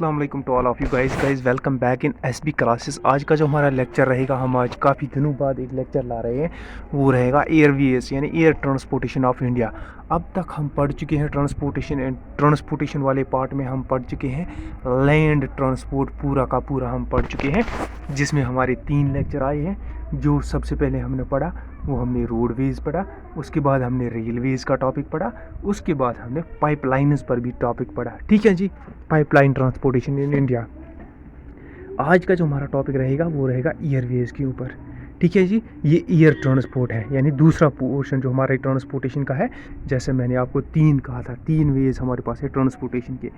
अस्सलाम वालेकुम to all of you guys welcome back in SB classes. आज का जो हमारा लेक्चर रहेगा, हम आज काफ़ी दिनों बाद एक लेक्चर ला रहे हैं, वो रहेगा एयरवेज यानी एयर ट्रांसपोर्टेशन ऑफ इंडिया। अब तक हम पढ़ चुके हैं ट्रांसपोर्टेशन वाले पार्ट में हम पढ़ चुके हैं लैंड ट्रांसपोर्ट, पूरा का पूरा हम पढ़ चुके हैं, जिसमें हमारे 3 लेक्चर आए हैं। जो सबसे पहले हमने पढ़ा वो हमने रोडवेज पढ़ा, उसके बाद हमने रेलवेज़ का टॉपिक पढ़ा, उसके बाद हमने पाइपलाइंस पर भी टॉपिक पढ़ा। ठीक है जी, पाइपलाइन ट्रांसपोर्टेशन इन इंडिया। आज का जो हमारा टॉपिक रहेगा वो रहेगा एयरवेज़ के ऊपर। ठीक है जी, ये एयर ट्रांसपोर्ट है, यानी दूसरा पोर्शन जो हमारे ट्रांसपोर्टेशन का है। जैसे मैंने आपको 3 कहा था, 3 वेज हमारे पास है ट्रांसपोर्टेशन के।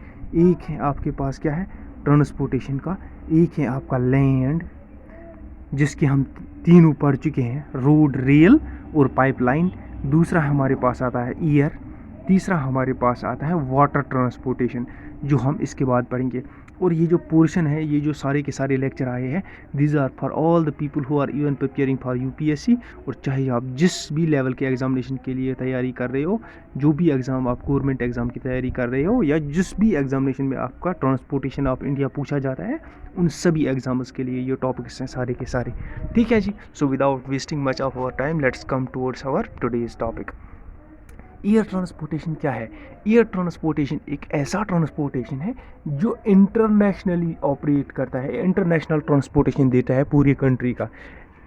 एक है आपके पास क्या है ट्रांसपोर्टेशन का, एक है आपका लैंड जिसके हम तीनों पढ़ चुके हैं, रोड, रेल और पाइपलाइन। दूसरा हमारे पास आता है एयर, तीसरा हमारे पास आता है वाटर ट्रांसपोर्टेशन, जो हम इसके बाद पढ़ेंगे। और ये जो पोर्शन है, ये जो सारे के सारे लेक्चर आए हैं, these are for all the people who are even preparing for UPSC. और चाहे आप जिस भी लेवल के एग्जामिनेशन के लिए तैयारी कर रहे हो, जो भी एग्ज़ाम आप गवर्नमेंट एग्ज़ाम की तैयारी कर रहे हो, या जिस भी एग्जामिनेशन में आपका ट्रांसपोर्टेशन ऑफ इंडिया पूछा जाता है, उन सभी एग्जाम्स के लिए ये टॉपिक्स हैं सारे के सारे। ठीक है जी, so without wasting much of our time let's come towards our today's topic. Air transportation क्या है? एयर ट्रांसपोर्टेशन एक ऐसा ट्रांसपोर्टेशन है जो इंटरनेशनली ऑपरेट करता है, इंटरनेशनल ट्रांसपोर्टेशन देता है पूरी कंट्री का।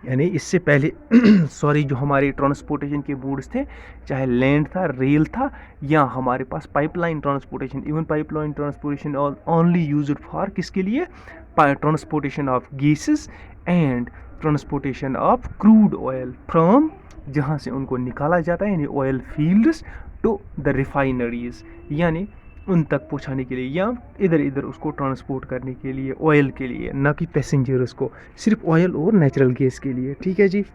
यानी इससे पहले सॉरी, जो हमारे ट्रांसपोर्टेशन के मोड्स थे, चाहे लैंड था, रेल था, या हमारे पास pipeline transportation. Even pipeline transportation only used for किसके लिए? Transportation of gases and transportation of crude oil from, जहाँ से उनको निकाला जाता है, यानी oil fields to the refineries, यानी उन तक पहुँचाने के लिए, या इधर इधर उसको ट्रांसपोर्ट करने के लिए, ऑयल के लिए, ना कि पैसेंजर्स को, सिर्फ ऑयल और नेचुरल गैस के लिए। ठीक है जी,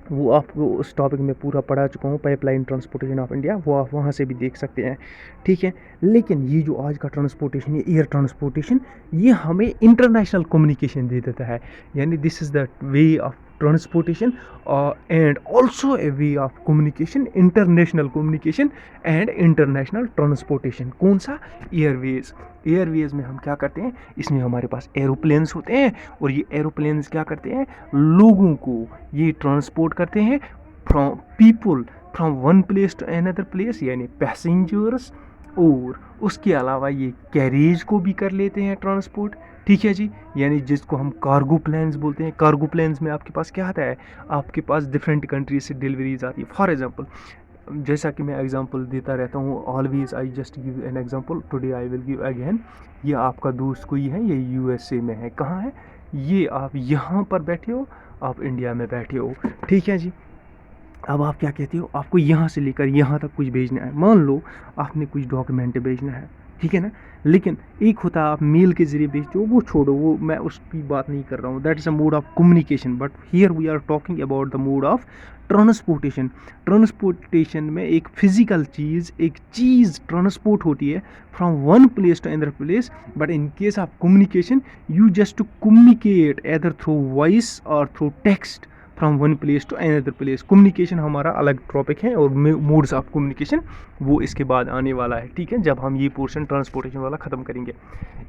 वो आपको उस टॉपिक में पूरा पढ़ा चुका हूँ, पाइपलाइन ट्रांसपोर्टेशन ऑफ इंडिया, वो आप वहाँ से भी देख सकते हैं। ठीक है, लेकिन ये जो आज का ट्रांसपोर्टेशन है, एयर ट्रांसपोर्टेशन, ये हमें इंटरनेशनल कम्युनिकेशन दे देता है। यानी this is the way of transportation and also a way of communication, international communication and international transportation. कौन सा? एयरवेज। एयरवेज में हम क्या करते हैं, इसमें हमारे पास एरोप्लेन्स होते हैं, और ये एरोप्लेन्स क्या करते हैं, लोगों को ये ट्रांसपोर्ट करते हैं from one place to another place, यानी पैसेंजर्स। और उसके अलावा ये कैरेज को भी कर लेते हैं ट्रांसपोर्ट। ठीक है जी, यानी जिसको हम कार्गो प्लेन्स बोलते हैं। कार्गो प्लेन्स में आपके पास क्या आता है, आपके पास डिफरेंट कंट्रीज से डिलीवरीज आती है। फॉर एग्जांपल, जैसा कि मैं एग्जांपल देता रहता हूँ, always I just give an example, today I will give again. ये आपका दोस्त कोई है, ये यूएसए में है। कहाँ है ये? आप यहाँ पर बैठे हो, आप इंडिया में बैठे हो। ठीक है जी, अब आप क्या कहते हो, आपको यहाँ से लेकर यहाँ तक कुछ भेजना है। मान लो आपने कुछ डॉक्यूमेंट भेजना है, ठीक है ना, लेकिन एक होता है आप मेल के ज़रिए भेजते हो, वो छोड़ो, वो मैं उसकी बात नहीं कर रहा हूँ, that is a mode of communication. But here we are talking about the mode of transportation. Transportation में एक फिजिकल चीज़, एक चीज़ ट्रांसपोर्ट होती है from one place to another place, but in case of communication you just to communicate either through voice और through text from one place to another place. Communication हमारा अलग टॉपिक है, और मोड्स ऑफ कम्युनिकेशन वो इसके बाद आने वाला है। ठीक है, जब हम ये पोर्शन ट्रांसपोर्टेशन वाला ख़त्म करेंगे।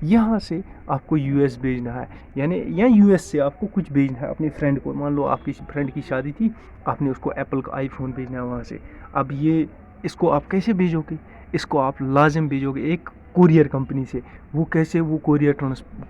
यहाँ से आपको यूएस भेजना है, यानी या यूएस से आपको कुछ भेजना है अपने फ्रेंड को। मान लो आपकी फ्रेंड की शादी थी, आपने उसको एप्पल का आईफोन भेजना है वहाँ से। अब ये इसको आप कैसे भेजोगे? इसको आप लाजिम भेजोगे एक कोरियर कंपनी से। वो कैसे? वो कोरियर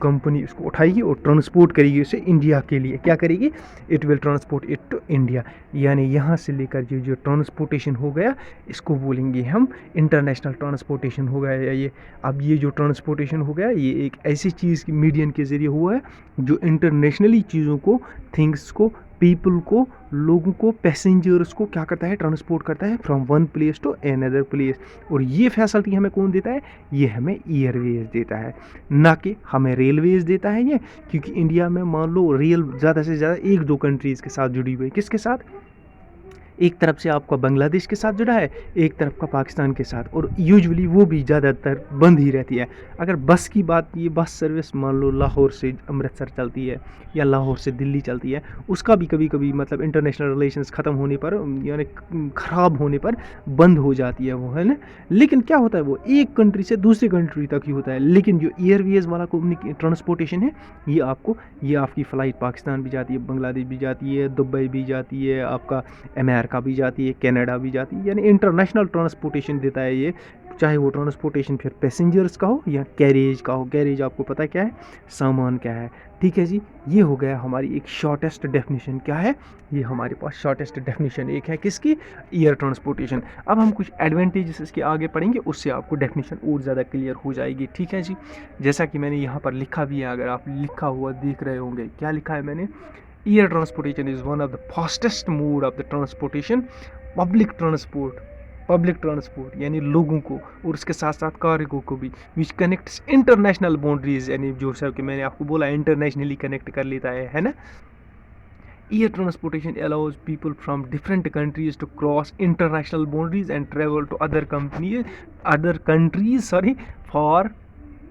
कंपनी उसको उठाएगी और ट्रांसपोर्ट करेगी उसे इंडिया के लिए। क्या करेगी? It will transport it to India. यानी यहाँ से लेकर जो ट्रांसपोर्टेशन हो गया, इसको बोलेंगे हम इंटरनेशनल ट्रांसपोर्टेशन हो गया। या ये अब ये जो ट्रांसपोर्टेशन हो गया, ये एक ऐसी चीज़ की मीडियम के ज़रिए हुआ है जो इंटरनेशनली चीज़ों को, थिंग्स को, पीपल को, लोगों को, पैसेंजर्स को क्या करता है, ट्रांसपोर्ट करता है from one place to another place. और ये फैसिलिटी हमें कौन देता है? ये हमें एयरवेज देता है, ना कि हमें रेलवेज देता है ये। क्योंकि इंडिया में मान लो रेल ज़्यादा से ज़्यादा 1-2 कंट्रीज़ के साथ जुड़ी हुई है। किसके साथ? एक तरफ से आपका बांग्लादेश के साथ जुड़ा है, एक तरफ का पाकिस्तान के साथ, और यूजुअली वो भी ज़्यादातर बंद ही रहती है। अगर बस की बात, ये बस सर्विस मान लो लाहौर से अमृतसर चलती है या लाहौर से दिल्ली चलती है, उसका भी कभी कभी मतलब इंटरनेशनल रिलेशंस ख़त्म होने पर, यानी ख़राब होने पर बंद हो जाती है वो, है ना। लेकिन क्या होता है, वो एक कंट्री से दूसरी कंट्री तक ही होता है। लेकिन जो एयरवेज़ वाला ट्रांसपोर्टेशन है, ये आपकी फ़्लाइट पाकिस्तान भी जाती है, बांग्लादेश भी जाती है, दुबई भी जाती है, आपका अमेरिका भी जाती है, कनाडा भी जाती है, यानी इंटरनेशनल ट्रांसपोर्टेशन देता है ये। चाहे वो ट्रांसपोर्टेशन फिर पैसेंजर्स का हो या कैरेज का हो। कैरेज आपको पता है क्या है, सामान क्या है। ठीक है जी, ये हो गया हमारी एक शॉर्टेस्ट डेफिनेशन। क्या है ये, हमारे पास शॉर्टेस्ट डेफिनेशन एक है किसकी, एयर ट्रांसपोर्टेशन। अब हम कुछ एडवांटेजेस इसके आगे पढ़ेंगे, उससे आपको डेफिनेशन और ज़्यादा क्लियर हो जाएगी। ठीक है जी, जैसा कि मैंने यहाँ पर लिखा भी है, अगर आप लिखा हुआ देख रहे होंगे, क्या लिखा है मैंने, air transportation is one of the fastest mode of the transportation. Public transport यानी लोगों को और उसके साथ साथ कार्गो को भी, विच कनेक्ट्स इंटरनेशनल बाउंड्रीज, यानी जो सब कि मैंने आपको बोला इंटरनेशनली कनेक्ट कर लेता है ना। Air transportation allows people from different countries to cross international boundaries and travel to other countries for,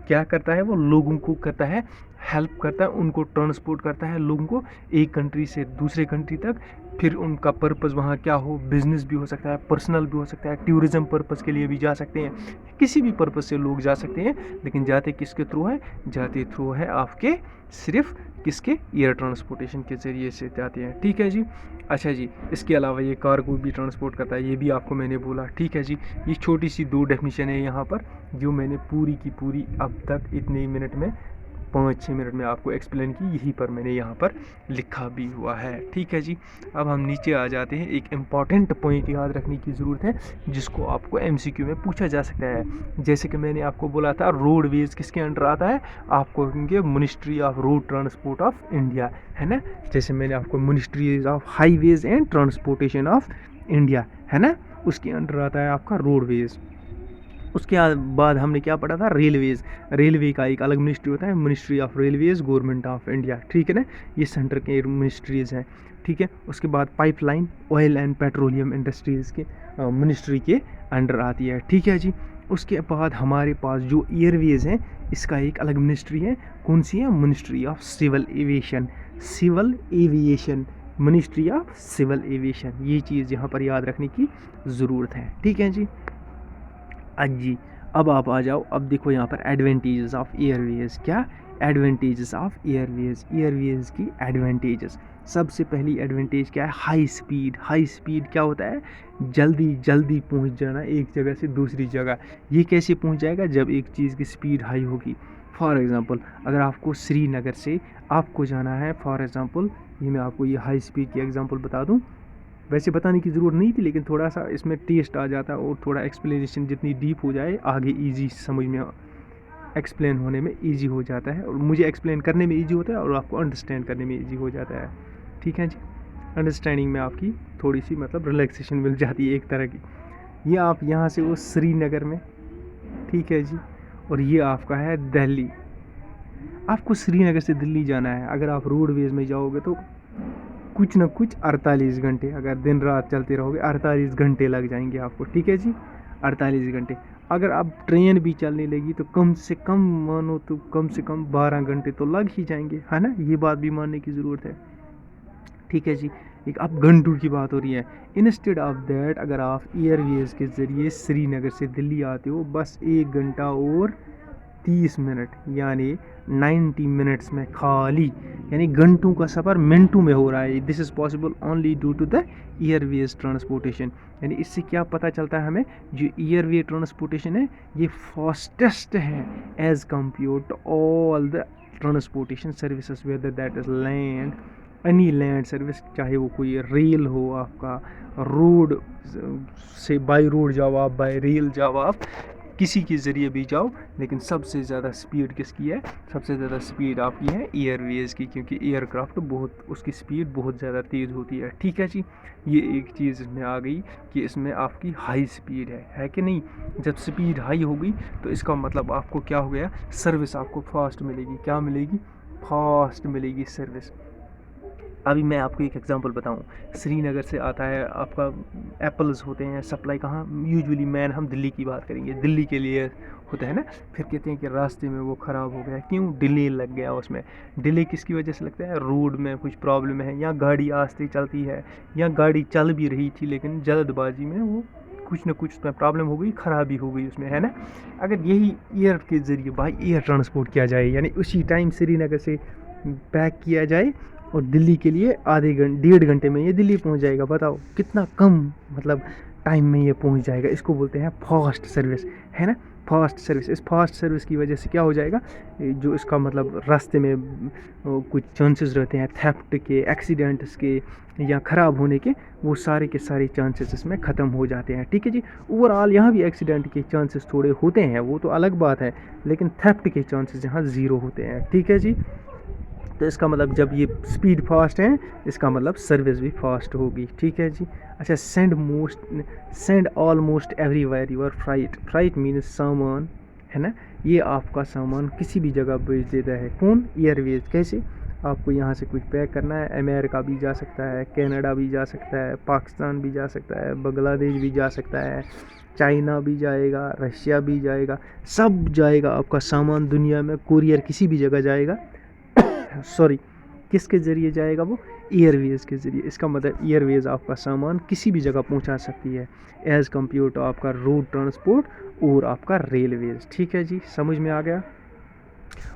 क्या करता है वो, लोगों को करता है, हेल्प करता है, उनको ट्रांसपोर्ट करता है लोगों को एक कंट्री से दूसरे कंट्री तक। फिर उनका पर्पस वहाँ क्या हो, बिजनेस भी हो सकता है, पर्सनल भी हो सकता है, टूरिज़्म पर्पस के लिए भी जा सकते हैं, किसी भी पर्पस से लोग जा सकते हैं। लेकिन जाते किसके थ्रू है, जाते थ्रू है आपके सिर्फ किसके, एयर ट्रांसपोर्टेशन के ज़रिए से जाते हैं। ठीक है जी, अच्छा जी, इसके अलावा ये कार्गो भी ट्रांसपोर्ट करता है, ये भी आपको मैंने बोला। ठीक है जी, ये छोटी सी 2 डेफिनेशन है यहाँ पर, जो मैंने पूरी की पूरी अब तक इतने मिनट में 5-6 मिनट में आपको एक्सप्लेन की, यहीं पर मैंने यहाँ पर लिखा भी हुआ है। ठीक है जी, अब हम नीचे आ जाते हैं। एक इम्पॉर्टेंट पॉइंट याद रखने की ज़रूरत है, जिसको आपको MCQ में पूछा जा सकता है। जैसे कि मैंने आपको बोला था, रोडवेज़ किसके अंडर आता है, आपको कहेंगे ministry of road transport of India, है ना। जैसे मैंने आपको ministries of highways and transportation of India, है ना, उसके अंडर आता है आपका रोडवेज़। उसके बाद हमने क्या पढ़ा था, रेलवेज़। रेलवे का एक अलग मिनिस्ट्री होता है, ministry of Railways, government of India. ठीक है ना, ये सेंटर के मिनिस्ट्रीज़ हैं। ठीक है, उसके बाद pipeline, oil and petroleum industries के मिनिस्ट्री के अंडर आती है। ठीक है जी, उसके बाद हमारे पास जो एयरवेज़ हैं, इसका एक अलग मिनिस्ट्री है। कौन सी है, ministry of civil aviation. Ministry of civil aviation, ये चीज़ यहाँ पर याद रखने की ज़रूरत है। ठीक है जी, जी, अब आप आ जाओ। अब देखो यहाँ पर एडवांटेजेस ऑफ एयरवेज़, क्या एडवांटेजेस ऑफ एयरवेज़ की एडवांटेजेस। सबसे पहली एडवांटेज क्या है, हाई स्पीड। हाई स्पीड क्या होता है, जल्दी जल्दी पहुँच जाना एक जगह से दूसरी जगह। ये कैसे पहुँच जाएगा, जब एक चीज़ की स्पीड हाई होगी। फॉर एग्ज़ाम्पल, अगर आपको श्रीनगर से आपको जाना है, फॉर एग्ज़ाम्पल, ये मैं आपको ये हाई स्पीड की एग्ज़ाम्पल बता दूँ। वैसे बताने की ज़रूरत नहीं थी, लेकिन थोड़ा सा इसमें टेस्ट आ जाता है, और थोड़ा एक्सप्लेनेशन जितनी डीप हो जाए, आगे इजी समझ में, एक्सप्लेन होने में इजी हो जाता है, और मुझे एक्सप्लेन करने में इजी होता है, और आपको अंडरस्टैंड करने में इजी हो जाता है। ठीक है जी, अंडरस्टैंडिंग में आपकी थोड़ी सी मतलब रिलैक्सेशन मिल जाती है एक तरह की। ये आप यहाँ से वो श्रीनगर में, ठीक है जी, और ये आपका है दिल्ली। आपको श्रीनगर से दिल्ली जाना है, अगर आप रोडवेज़ में जाओगे तो कुछ ना कुछ 48 घंटे, अगर दिन रात चलते रहोगे 48 घंटे लग जाएंगे आपको। ठीक है जी, 48 घंटे। अगर आप ट्रेन भी चलने लगी तो कम से कम मानो तो कम से कम 12 घंटे तो लग ही जाएंगे, है ना, ये बात भी मानने की ज़रूरत है। ठीक है जी, एक अब घंटों की बात हो रही है। इंस्टेड ऑफ दैट, अगर आप एयरवेज़ के ज़रिए श्रीनगर से दिल्ली आते हो, बस 1 घंटा और 30 मिनट यानी 90 मिनट्स में खाली, यानी घंटों का सफ़र मिनटों में हो रहा है। This is possible only due to the airways transportation. यानी इससे क्या पता चलता है हमें, जो एयरवे ट्रांसपोर्टेशन है ये फास्टेस्ट है as compare to all the transportation services, whether that is land, any land service, चाहे वो कोई रेल हो, आपका रोड से बाई रोड जाओ आप, बाई रेल जाओ आप, किसी के ज़रिए भी जाओ, लेकिन सबसे ज़्यादा स्पीड किसकी है, सबसे ज़्यादा स्पीड आपकी है एयरवेज़ की, क्योंकि एयरक्राफ्ट बहुत, उसकी स्पीड बहुत ज़्यादा तेज़ होती है। ठीक है जी, ये एक चीज़ इसमें आ गई कि इसमें आपकी हाई स्पीड है कि नहीं। जब स्पीड हाई होगी तो इसका मतलब आपको क्या हो गया, सर्विस आपको फास्ट मिलेगी। क्या मिलेगी, फास्ट मिलेगी सर्विस। अभी मैं आपको एक एग्जांपल बताऊं, श्रीनगर से आता है आपका एप्पल्स होते हैं सप्लाई कहाँ, यूजुअली मैन हम दिल्ली की बात करेंगे, दिल्ली के लिए होता है ना। फिर कहते हैं कि रास्ते में वो ख़राब हो गया, क्यों, डिले लग गया उसमें। डिले किसकी वजह से लगता है, रोड में कुछ प्रॉब्लम है, या गाड़ी आस्ते चलती है, या गाड़ी चल भी रही थी लेकिन जल्दबाजी में वो कुछ ना कुछ उसमें प्रॉब्लम हो गई, ख़राबी हो गई उसमें, है ना। अगर यही एयर के ज़रिए बाई एयर ट्रांसपोर्ट किया जाए, यानी उसी टाइम श्रीनगर से पैक किया जाए और दिल्ली के लिए आधे घंटे 1.5 घंटे में ये दिल्ली पहुंच जाएगा। बताओ कितना कम मतलब टाइम में ये पहुंच जाएगा। इसको बोलते हैं फास्ट सर्विस, है ना, फास्ट सर्विस। इस फास्ट सर्विस की वजह से क्या हो जाएगा, जो इसका मतलब रास्ते में कुछ चांसेस रहते हैं थेफ्ट के, एक्सीडेंट्स के या ख़राब होने के, वो सारे के सारे चांसेस इसमें ख़त्म हो जाते हैं। ठीक है जी। ओवरऑल यहाँ भी एक्सीडेंट के चांसेस थोड़े होते हैं, वो तो अलग बात है, लेकिन थेफ्ट के चांसेस यहाँ ज़ीरो होते हैं। ठीक है जी। तो इसका मतलब जब ये स्पीड फास्ट है, इसका मतलब सर्विस भी फास्ट होगी। ठीक है जी। अच्छा, send almost everywhere your freight means सामान, है ना, ये आपका सामान किसी भी जगह भेज देता है। कौन, एयरवेज। कैसे, आपको यहाँ से कुछ पैक करना है, अमेरिका भी जा सकता है, कनाडा भी जा सकता है, पाकिस्तान भी जा सकता है, बांग्लादेश भी जा सकता है, चाइना भी जाएगा, रशिया भी जाएगा, सब जाएगा आपका सामान दुनिया में, कुरियर किसी भी जगह जाएगा। सॉरी, किसके ज़रिए जाएगा, वो एयरवेज़ के ज़रिए। इसका मतलब एयरवेज़ आपका सामान किसी भी जगह पहुंचा सकती है, एज़ कम्पेयर टू आपका रोड ट्रांसपोर्ट और आपका रेलवेज़। ठीक है जी, समझ में आ गया।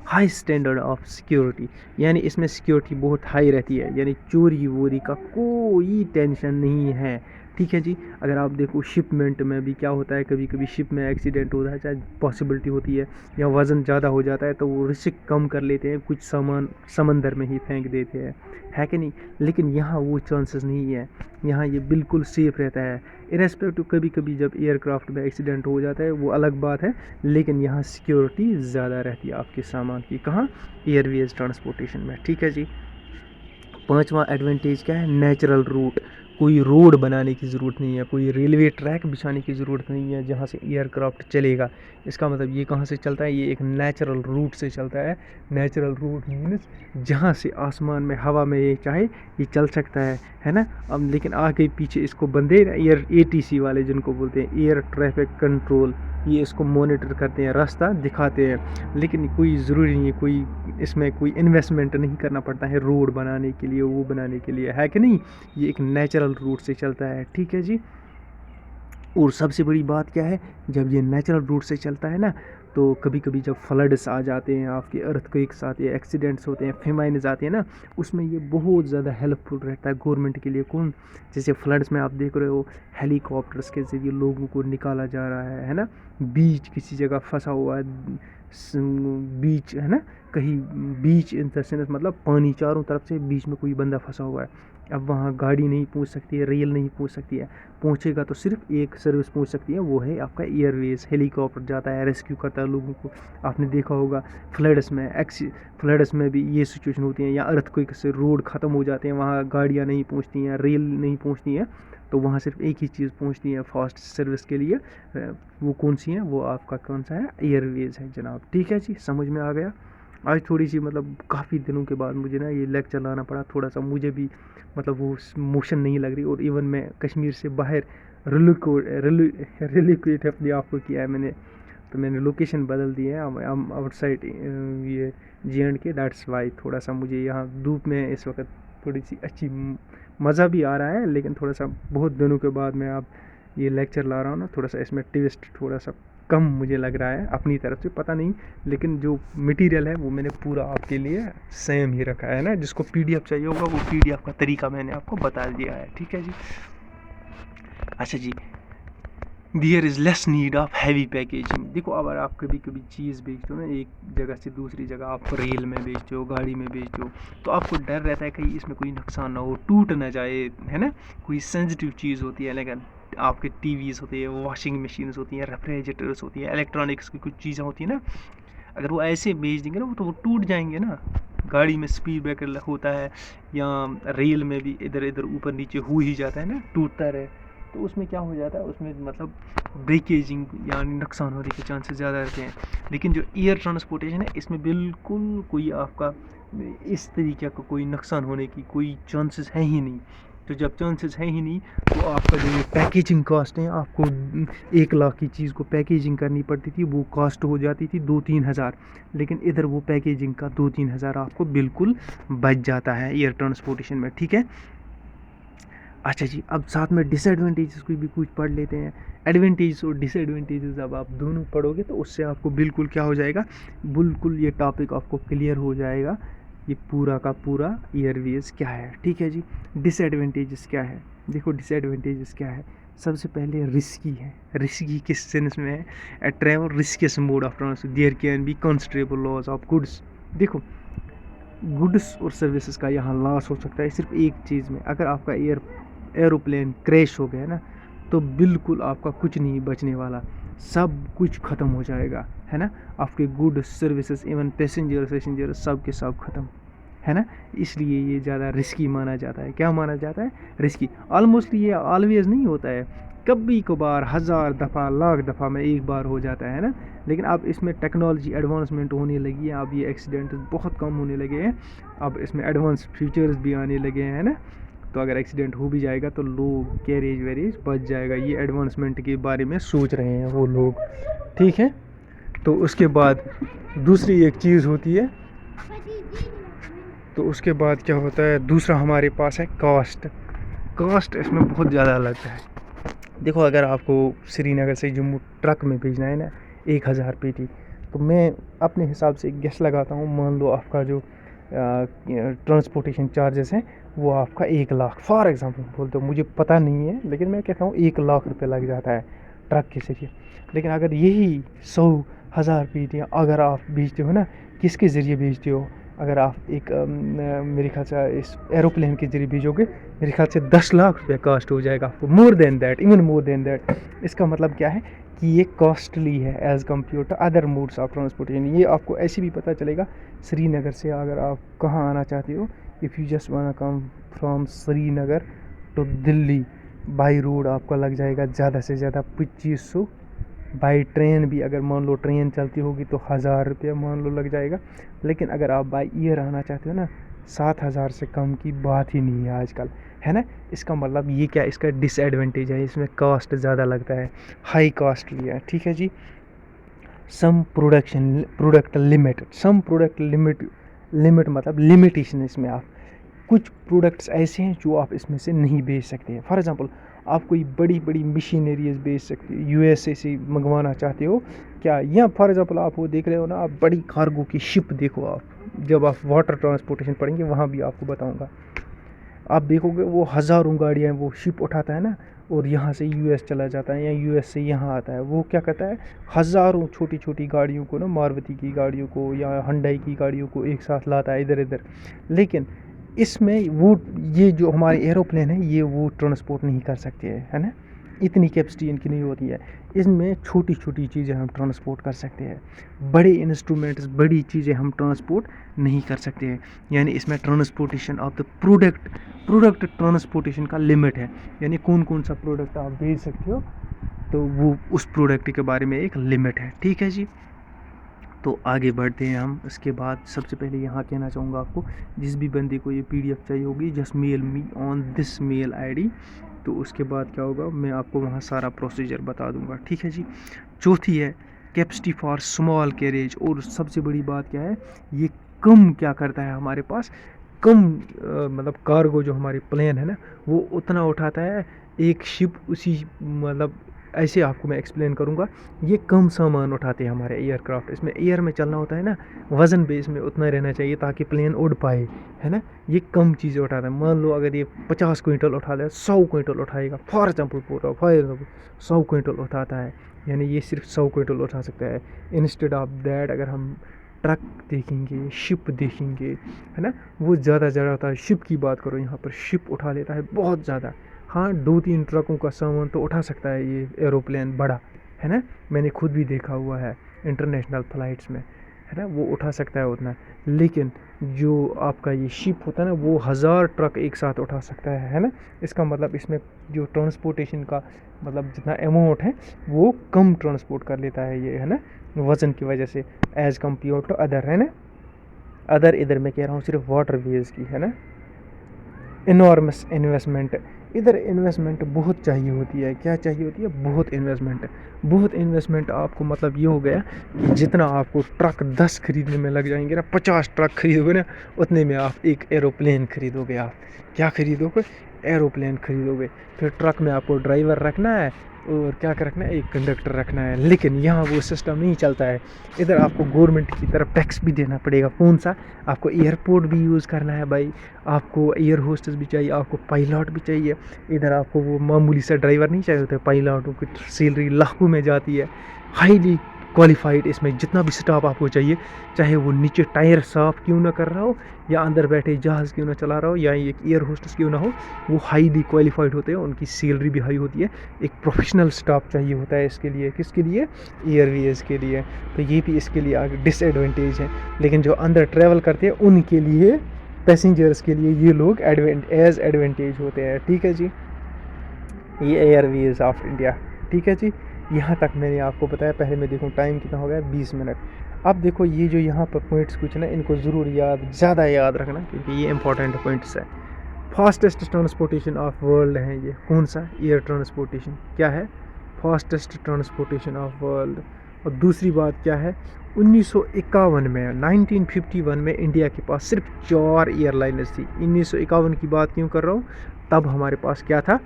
हाई स्टैंडर्ड ऑफ सिक्योरिटी, यानी इसमें सिक्योरिटी बहुत हाई रहती है, यानी चोरी वोरी का कोई टेंशन नहीं है। ठीक है जी। अगर आप देखो शिपमेंट में भी क्या होता है, कभी कभी शिप में एक्सीडेंट होता है, चाहे पॉसिबिलिटी होती है, या वज़न ज़्यादा हो जाता है तो वो रिस्क कम कर लेते हैं, कुछ सामान समंदर में ही फेंक देते हैं, है कि नहीं। लेकिन यहाँ वो चांसेस नहीं है, यहाँ ये बिल्कुल सेफ़ रहता है। इरेस्पेक्टिव कभी कभी जब एयरक्राफ्ट में एक्सीडेंट हो जाता है वो अलग बात है, लेकिन यहाँ सिक्योरिटी ज़्यादा रहती है आपके सामान की। कहाँ, एयरवेज ट्रांसपोर्टेशन में। ठीक है जी। पांचवा एडवांटेज क्या है, नेचुरल रूट। कोई रोड बनाने की ज़रूरत नहीं है, कोई रेलवे ट्रैक बिछाने की ज़रूरत नहीं है जहाँ से एयरक्राफ्ट चलेगा। इसका मतलब ये कहाँ से चलता है, ये एक नेचुरल रूट से चलता है। नेचुरल रूट मीन्स जहाँ से आसमान में, हवा में ये चाहे ये चल सकता है ना। अब लेकिन आगे पीछे इसको बंदे एयर ATC वाले जिनको बोलते हैं एयर ट्रैफिक कंट्रोल, ये इसको मॉनिटर करते हैं, रास्ता दिखाते हैं। लेकिन कोई ज़रूरी नहीं है, कोई इसमें कोई इन्वेस्टमेंट नहीं करना पड़ता है रोड बनाने के लिए, वो बनाने के लिए, है कि नहीं। ये एक नेचुरल रूट से चलता है। ठीक है जी। और सबसे बड़ी बात क्या है, जब ये नेचुरल रूट से चलता है ना, तो कभी कभी जब फ्लड्स आ जाते हैं, आपके अर्थक्वेक्स आते हैं, एक्सीडेंट्स होते हैं, फेमाइन्स आते हैं ना, उसमें ये बहुत ज़्यादा हेल्पफुल रहता है गवर्नमेंट के लिए। कौन, जैसे फ्लड्स में आप देख रहे हो हेलीकॉप्टर्स के ज़रिए लोगों को निकाला जा रहा है ना। बीच किसी जगह फंसा हुआ है, बीच है ना, कहीं बीच इन द सेंस मतलब पानी चारों तरफ से, बीच में कोई बंदा फंसा हुआ है। अब वहाँ गाड़ी नहीं पहुँच सकती है, रेल नहीं पहुँच सकती है, पहुँचेगा तो सिर्फ एक सर्विस पहुँच सकती है, वो है आपका एयरवेज। हेलीकॉप्टर जाता है, रेस्क्यू करता है लोगों को। आपने देखा होगा फ्लड्स में भी ये सिचुएशन होती है, या अर्थक्वेक से रोड ख़त्म हो जाते हैं, वहाँ गाड़ियाँ नहीं पहुँचती हैं, रेल नहीं पहुँचती हैं, तो वहाँ सिर्फ एक ही चीज़ पहुँचती है फास्ट सर्विस के लिए। वो कौन सी है, वो आपका कौन सा है, एयरवेज है जनाब। ठीक है जी, समझ में आ गया। आज थोड़ी सी मतलब काफ़ी दिनों के बाद मुझे ना ये लेक्चर लाना पड़ा, थोड़ा सा मुझे भी मतलब वो मोशन नहीं लग रही, और इवन मैं कश्मीर से बाहर रिलोकेट अपने आप को किया है मैंने, तो मैंने लोकेशन बदल दी है, आउटसाइड ये J&K, दैट्स वाई थोड़ा सा मुझे यहाँ धूप में इस वक्त थोड़ी सी अच्छी मज़ा भी आ रहा है, लेकिन थोड़ा सा बहुत दिनों के बाद मैं आप ये लेक्चर ला रहा हूँ ना, थोड़ा सा इसमें ट्विस्ट थोड़ा सा कम मुझे लग रहा है अपनी तरफ से, पता नहीं, लेकिन जो मटेरियल है वो मैंने पूरा आपके लिए सेम ही रखा है ना। जिसको PDF चाहिए होगा वो PDF का तरीका मैंने आपको बता दिया है। ठीक है जी। अच्छा जी, there is less need of heavy packaging. देखो, अगर आप कभी कभी चीज़ बेचते हो ना, एक जगह से दूसरी जगह, आप रेल में बेचते हो, गाड़ी में बेचते हो, तो आपको डर रहता है कहीं इसमें कोई नुकसान ना हो, टूट ना जाए, है ना। कोई सेंसिटिव चीज़ होती है, लेकिन आपके TVs होते हैं, वॉशिंग मशीन्स होती हैं, रेफ्रिजरेटर्स होती हैं, इलेक्ट्रॉनिक्स की कुछ चीज़ें होती हैं ना, अगर वो ऐसे बेच देंगे ना, तो वो टूट जाएंगे ना। गाड़ी में स्पीड ब्रेकर होता है, या रेल में भी इधर इधर ऊपर नीचे हो ही जाता है ना, टूटता रहे। तो उसमें क्या हो जाता है, उसमें मतलब ब्रेकेजिंग यानी नुकसान होने के चांसेस ज़्यादा रहते हैं। लेकिन जो एयर ट्रांसपोर्टेशन है इसमें बिल्कुल कोई आपका इस तरीके का कोई नुकसान होने की कोई चांसेस है ही नहीं। तो जब चांसेस है ही नहीं तो आपका जो ये पैकेजिंग कॉस्ट है, आपको 1 लाख की चीज़ को पैकेजिंग करनी पड़ती थी, वो कॉस्ट हो जाती थी 2-3 हज़ार। लेकिन इधर वो पैकेजिंग का 2-3 हज़ार आपको बिल्कुल बच जाता है एयर ट्रांसपोर्टेशन में, ठीक है। अच्छा जी, अब साथ में डिसएडवांटेजेस को भी कुछ पढ़ लेते हैं। एडवांटेज और डिसएडवांटेजेस अब आप दोनों पढ़ोगे तो उससे आपको बिल्कुल क्या हो जाएगा, बिल्कुल ये टॉपिक आपको क्लियर हो जाएगा, ये पूरा का पूरा एयरवेज क्या है, ठीक है जी। डिसएडवांटेजेस क्या है, देखो डिसएडवांटेजेस क्या है। सबसे पहले रिस्की है। रिस्की किस सेंस में है, travel riskious mode of transport, there can be considerable loss of goods. देखो गुड्स और सर्विसेज का यहाँ लॉस हो सकता है सिर्फ एक चीज़ में, अगर आपका एरोप्लेन क्रैश हो गया ना तो बिल्कुल आपका कुछ नहीं बचने वाला, सब कुछ ख़त्म हो जाएगा, है ना। आपके गुड्स सर्विसेज इवन पैसेंजर सब के सब ख़त्म, है ना। इसलिए ये ज़्यादा रिस्की माना जाता है। क्या माना जाता है, रिस्की। ऑलमोस्ट ये ऑलवेज नहीं होता है, कभी कभार 1000 दफ़ा 1,00,000 दफ़ा में एक बार हो जाता है ना। लेकिन अब इसमें टेक्नोलॉजी एडवांसमेंट होने लगी है, अब ये एक्सीडेंट बहुत कम होने लगे हैं, अब इसमें एडवांस फीचर्स भी आने लगे हैं ना। तो अगर एक्सीडेंट हो भी जाएगा तो लोग कैरेज वैरेज बच जाएगा, ये एडवांसमेंट के बारे में सोच रहे हैं वो लोग, ठीक है। तो उसके बाद दूसरी एक चीज़ होती है, तो उसके बाद क्या होता है, दूसरा हमारे पास है कॉस्ट। कॉस्ट इसमें बहुत ज़्यादा लगता है। देखो अगर आपको श्रीनगर से जम्मू ट्रक में भेजना है ना 1000 पेटी, तो मैं अपने हिसाब से एक गेस लगाता हूँ, मान लो आपका जो ट्रांसपोर्टेशन चार्जेस हैं वो आपका 1,00,000 फॉर एग्जांपल बोलते हो, मुझे पता नहीं है लेकिन मैं कहता हूँ 1,00,000 रुपये लग जाता है ट्रक के ज़रिए। लेकिन अगर यही 100,000 पेटियाँ अगर आप भेजते हो ना, किसके ज़रिए भेजते हो, अगर आप एक मेरे ख्याल से इस एरोप्लेन के ज़रिए भेजोगे, मेरे ख्याल से 10,00,000 रुपये कॉस्ट हो जाएगा आपको, more than that, even more than that. इसका मतलब क्या है कि ये कॉस्टली है as compare to other modes of transportation. ये आपको ऐसे भी पता चलेगा, श्रीनगर से अगर आप कहाँ आना चाहते हो, if you just wanna come from Srinagar to Delhi by road, आपका लग जाएगा ज़्यादा से ज़्यादा 2500। बाई ट्रेन भी अगर मान लो ट्रेन चलती होगी तो 1000 रुपया मान लो लग जाएगा। लेकिन अगर आप बाई ईयर आना चाहते हो ना, 7,000 से कम की बात ही नहीं है आजकल, है ना। इसका मतलब ये क्या, इसका डिसएडवांटेज है, इसमें कॉस्ट ज़्यादा लगता है, हाई कॉस्ट लिया है, ठीक है जी। सम प्रोडक्ट लिमिट मतलब लिमिटेशन, इसमें आप कुछ प्रोडक्ट्स ऐसे हैं जो आप इसमें से नहीं बेच सकते हैं। फॉर एग्जांपल आप कोई बड़ी बड़ी मशीनरीज बेच सकते हो, यूएसए से मंगवाना चाहते हो क्या, या फॉर एग्जांपल आप वो देख रहे हो ना, आप बड़ी कार्गो की शिप देखो, आप जब आप वाटर ट्रांसपोर्टेशन पढ़ेंगे वहाँ भी आपको बताऊँगा, आप देखोगे वो हज़ारों गाड़ियाँ वो शिप उठाता है ना, और यहाँ से यूएस चला जाता है या यूएस से यहाँ आता है, वो क्या करता है, हज़ारों छोटी छोटी गाड़ियों को ना, मारुति की गाड़ियों को या हुंडई की गाड़ियों को एक साथ लाता है इधर इधर। लेकिन इसमें वो ये जो हमारे एरोप्लेन है ये वो ट्रांसपोर्ट नहीं कर सकते हैं, है ना, इतनी कैपेसिटी इनकी नहीं होती है। इसमें छोटी छोटी चीज़ें हम ट्रांसपोर्ट कर सकते हैं, बड़े इंस्ट्रूमेंट्स बड़ी चीज़ें हम ट्रांसपोर्ट नहीं कर सकते हैं। यानी इसमें transportation of the product transportation का लिमिट है, यानी कौन कौन सा प्रोडक्ट आप भेज सकते हो, तो वो उस प्रोडक्ट के बारे में एक लिमिट है, ठीक है जी। तो आगे बढ़ते हैं हम। इसके बाद सबसे पहले यहाँ कहना चाहूँगा आपको, जिस भी बंदे को ये पीडीएफ चाहिए होगी just mail me on this mail ID, तो उसके बाद क्या होगा, मैं आपको वहाँ सारा प्रोसीजर बता दूँगा, ठीक है जी। चौथी है कैपेसिटी फॉर स्मॉल कैरेज, और सबसे बड़ी बात क्या है, ये कम क्या करता है हमारे पास, कम मतलब कार्गो जो हमारे प्लेन है ना वो उतना उठाता है, एक शिप उसी मतलब ऐसे आपको मैं एक्सप्लेन करूँगा, ये कम सामान उठाते हैं हमारे एयरक्राफ्ट। इसमें एयर में चलना होता है ना, वज़न बेस में उतना रहना चाहिए ताकि प्लेन उड़ पाए, है ना। ये कम चीज़ें उठाता है, मान लो अगर ये 50 क्विंटल उठा ले, 100 क्विंटल उठाएगा फॉर एग्जाम्पल, पूरा फॉर एग्जाम्पल 100 क्विंटल उठाता है, यानी ये सिर्फ 100 क्विंटल उठा सकता है। इंस्टेड ऑफ दैट अगर हम ट्रक देखेंगे, शिप देखेंगे, है ना, वो ज़्यादा होता है। शिप की बात करो, यहाँ पर शिप उठा लेता है बहुत ज़्यादा, हाँ 2-3 ट्रकों का सामान तो उठा सकता है ये एरोप्लेन बड़ा, है ना, मैंने खुद भी देखा हुआ है इंटरनेशनल फ़्लाइट्स में, है ना, वो उठा सकता है उतना। लेकिन जो आपका ये शिप होता है ना, वो 1000 ट्रक एक साथ उठा सकता है ना। इसका मतलब इसमें जो ट्रांसपोर्टेशन का मतलब जितना अमाउंट है वो कम ट्रांसपोर्ट कर लेता है ये, है ना, वज़न की वजह से, एज़ कम्पेयर टू अदर, है ना। अदर इधर मैं कह रहा हूँ सिर्फ वाटर वेज की, है ना। इनॉर्मस इन्वेस्टमेंट, इधर इन्वेस्टमेंट बहुत चाहिए होती है। क्या चाहिए होती है? बहुत इन्वेस्टमेंट। बहुत इन्वेस्टमेंट आपको मतलब ये हो गया कि जितना आपको ट्रक 10 खरीदने में लग जाएंगे ना, 50 ट्रक खरीदोगे ना, उतने में आप एक एरोप्लेन खरीदोगे। आप क्या खरीदोगे? एरोप्लेन खरीदोगे। फिर ट्रक में आपको ड्राइवर रखना है और क्या रखना है? एक कंडक्टर रखना है। लेकिन यहाँ वो सिस्टम नहीं चलता है। इधर आपको गवर्नमेंट की तरफ टैक्स भी देना पड़ेगा। कौन सा? आपको एयरपोर्ट भी यूज़ करना है भाई, आपको एयर होस्टेस भी चाहिए, आपको पायलट भी चाहिए। इधर आपको वो मामूली सा ड्राइवर नहीं चाहिए होता है, पायलटों की सैलरी लाखों में जाती है। हाईली क्वालिफाइड इसमें जितना भी स्टाफ आपको चाहिए, चाहे वो नीचे टायर साफ़ क्यों ना कर रहा हो, या अंदर बैठे जहाज़ क्यों ना चला रहा हो, या एक एयर होस्टेस क्यों ना हो, वो हाईली क्वालिफाइड होते हैं, उनकी सैलरी भी हाई होती है। एक प्रोफेशनल स्टाफ चाहिए होता है इसके लिए। किसके लिए? एयरवेज़ के लिए। तो ये भी इसके लिए आगे डिसएडवांटेज है। लेकिन जो अंदर ट्रैवल करते हैं उनके लिए, पैसेंजर्स के लिए, ये लोग एज एडवांटेज होते हैं। ठीक है जी, ये एयरवेज़ ऑफ इंडिया। ठीक है जी, यहाँ तक मैंने आपको बताया। पहले मैं देखूँ टाइम कितना हो गया, 20 मिनट। अब देखो ये जो यहाँ पर पॉइंट्स कुछ ना, इनको ज़रूर ज़्यादा याद रखना, क्योंकि ये इंपॉर्टेंट पॉइंट्स है। फास्टेस्ट ट्रांसपोर्टेशन ऑफ वर्ल्ड है ये। कौन सा? Air transportation. क्या है? Fastest transportation of world. और दूसरी बात क्या है? 1951 में, 1951 में इंडिया के पास सिर्फ 4 एयरलाइनर्स थी। 1951 की बात क्यों कर रहा हूँ? तब हमारे पास क्या था?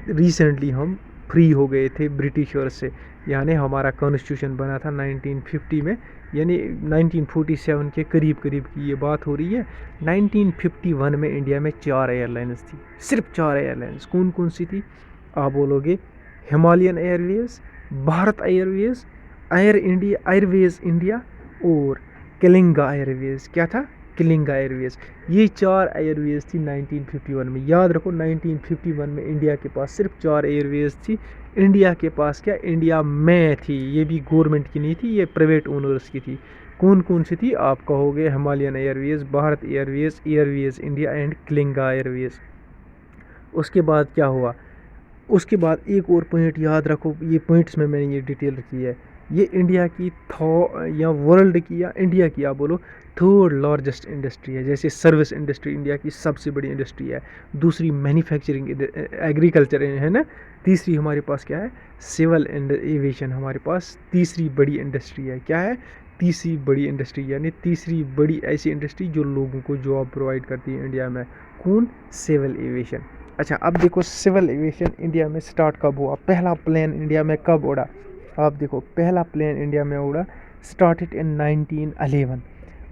रिसेंटली हम फ्री हो गए थे ब्रिटिशर्स से, यानी हमारा कॉन्स्टिट्यूशन बना था 1950 में, यानी 1947 के करीब करीब की ये बात हो रही है। 1951 में इंडिया में 4 एयरलाइंस थी, सिर्फ 4 एयरलाइंस। कौन कौन सी थी? आप बोलोगे Himalayan Airways, Bharat Airways, Airways India और कलिंगा एयरवेज। क्या था? कलिंगा एयरवेज। ये 4 एयरवेज थी 1951 में। याद रखो 1951 में इंडिया के पास सिर्फ 4 एयरवेज थी। इंडिया के पास क्या? इंडिया में थी। ये भी गवर्नमेंट की नहीं थी, ये प्राइवेट ओनर्स की थी। कौन कौन सी थी? आप कहोगे Himalayan Airways, Bharat Airways, Airways India and Kalinga Airways. उसके बाद क्या हुआ? उसके बाद एक और पॉइंट याद रखो, ये पॉइंट्स में मैंने ये डिटेल रखी है। ये इंडिया की या वर्ल्ड की या इंडिया की आप बोलो थर्ड लार्जेस्ट इंडस्ट्री है। जैसे सर्विस इंडस्ट्री इंडिया की सबसे बड़ी इंडस्ट्री है, दूसरी मैन्युफैक्चरिंग एग्रीकल्चर है ना, तीसरी हमारे पास क्या है? सिविल एविएशन हमारे पास तीसरी बड़ी इंडस्ट्री है। क्या है? तीसरी बड़ी इंडस्ट्री, यानी तीसरी बड़ी ऐसी इंडस्ट्री जो लोगों को जॉब प्रोवाइड करती है इंडिया में। कौन? Civil aviation. अच्छा, अब देखो सिविल एविएशन इंडिया में स्टार्ट कब हुआ? पहला प्लेन इंडिया में कब उड़ा? आप देखो पहला प्लेन इंडिया में उड़ा, स्टार्टेड इन 1911,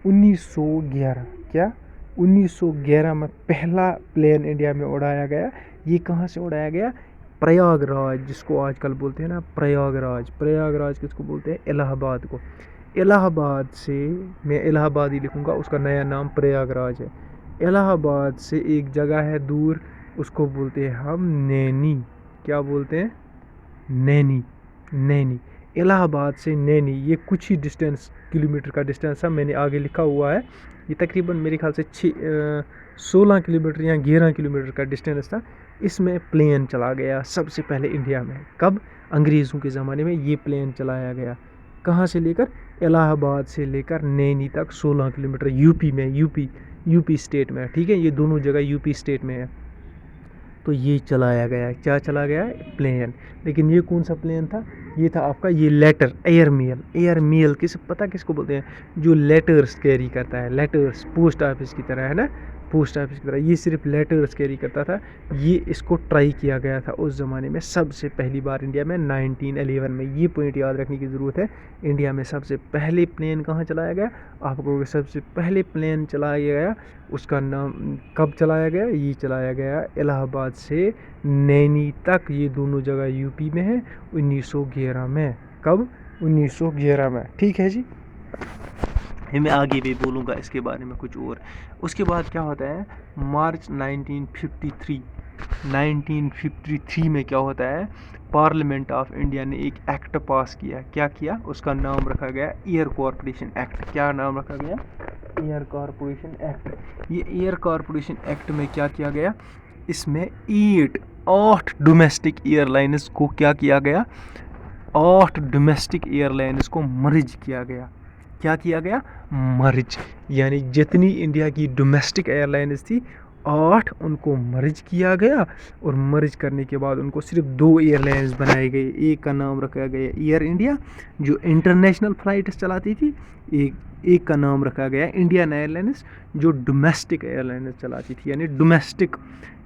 1911। क्या? 1911 में पहला प्लेन इंडिया में उड़ाया गया। ये कहाँ से उड़ाया गया? प्रयागराज, जिसको आजकल बोलते हैं ना प्रयागराज। प्रयागराज किसको बोलते हैं? इलाहाबाद को। इलाहाबाद से, मैं इलाहाबाद ही लिखूँगा, उसका नया नाम प्रयागराज है। इलाहाबाद से एक जगह है दूर, उसको बोलते हैं हम नैनी। क्या बोलते हैं? नैनी। नैनी, इलाहाबाद से नैनी, ये कुछ ही डिस्टेंस, किलोमीटर का डिस्टेंस है। मैंने आगे लिखा हुआ है, ये तकरीबन मेरे ख्याल से 16 किलोमीटर या 11 किलोमीटर का डिस्टेंस था। इसमें प्लेन चला गया सबसे पहले इंडिया में। कब? अंग्रेज़ों के ज़माने में ये प्लेन चलाया गया। कहाँ से लेकर? इलाहाबाद से लेकर नैनी तक 16 किलोमीटर, यूपी में, यूपी स्टेट में। ठीक है, ये दोनों जगह यूपी स्टेट में है। तो ये चलाया गया। क्या चला गया? प्लेन। लेकिन ये कौन सा प्लेन था? ये था आपका ये लेटर, एयर मेल पता किसको बोलते हैं? जो लेटर्स कैरी करता है, लेटर्स, पोस्ट ऑफिस की तरह, है ना, पोस्ट ऑफिस की तरह ये सिर्फ लेटर्स कैरी करता था। ये इसको ट्राई किया गया था उस ज़माने में सबसे पहली बार इंडिया में 1911 में। ये पॉइंट याद रखने की ज़रूरत है। इंडिया में सबसे पहले प्लेन कहाँ चलाया गया? आपको सबसे पहले प्लेन चलाया गया, उसका नाम कब चलाया गया? ये चलाया गया इलाहाबाद से नैनी तक, ये दोनों जगह यूपी में है, 1911 में। कब? 1911 में। ठीक है जी, मैं आगे भी बोलूँगा इसके बारे में कुछ और। उसके बाद क्या होता है, मार्च 1953 में क्या होता है, पार्लियामेंट ऑफ इंडिया ने एक एक्ट पास किया। क्या किया? उसका नाम रखा गया एयर कॉरपोरेशन एक्ट। क्या नाम रखा गया? Air corporation act. ये एयर कॉरपोरेशन एक्ट में क्या किया गया, इसमें 8 डोमेस्टिक एयरलाइंस को क्या किया गया, 8 डोमेस्टिक एयरलाइंस को मर्ज किया गया। क्या किया गया? मर्ज। यानी जितनी इंडिया की डोमेस्टिक एयरलाइंस थी 8 उनको मर्ज किया गया, और मर्ज करने के बाद उनको सिर्फ 2 एयरलाइंस बनाए गए। एक का नाम रखा गया एयर इंडिया जो इंटरनेशनल फ्लाइट्स चलाती थी, एक का नाम रखा गया इंडियन एयरलाइंस जो डोमेस्टिक एयरलाइंस चलाती थी। यानी डोमेस्टिक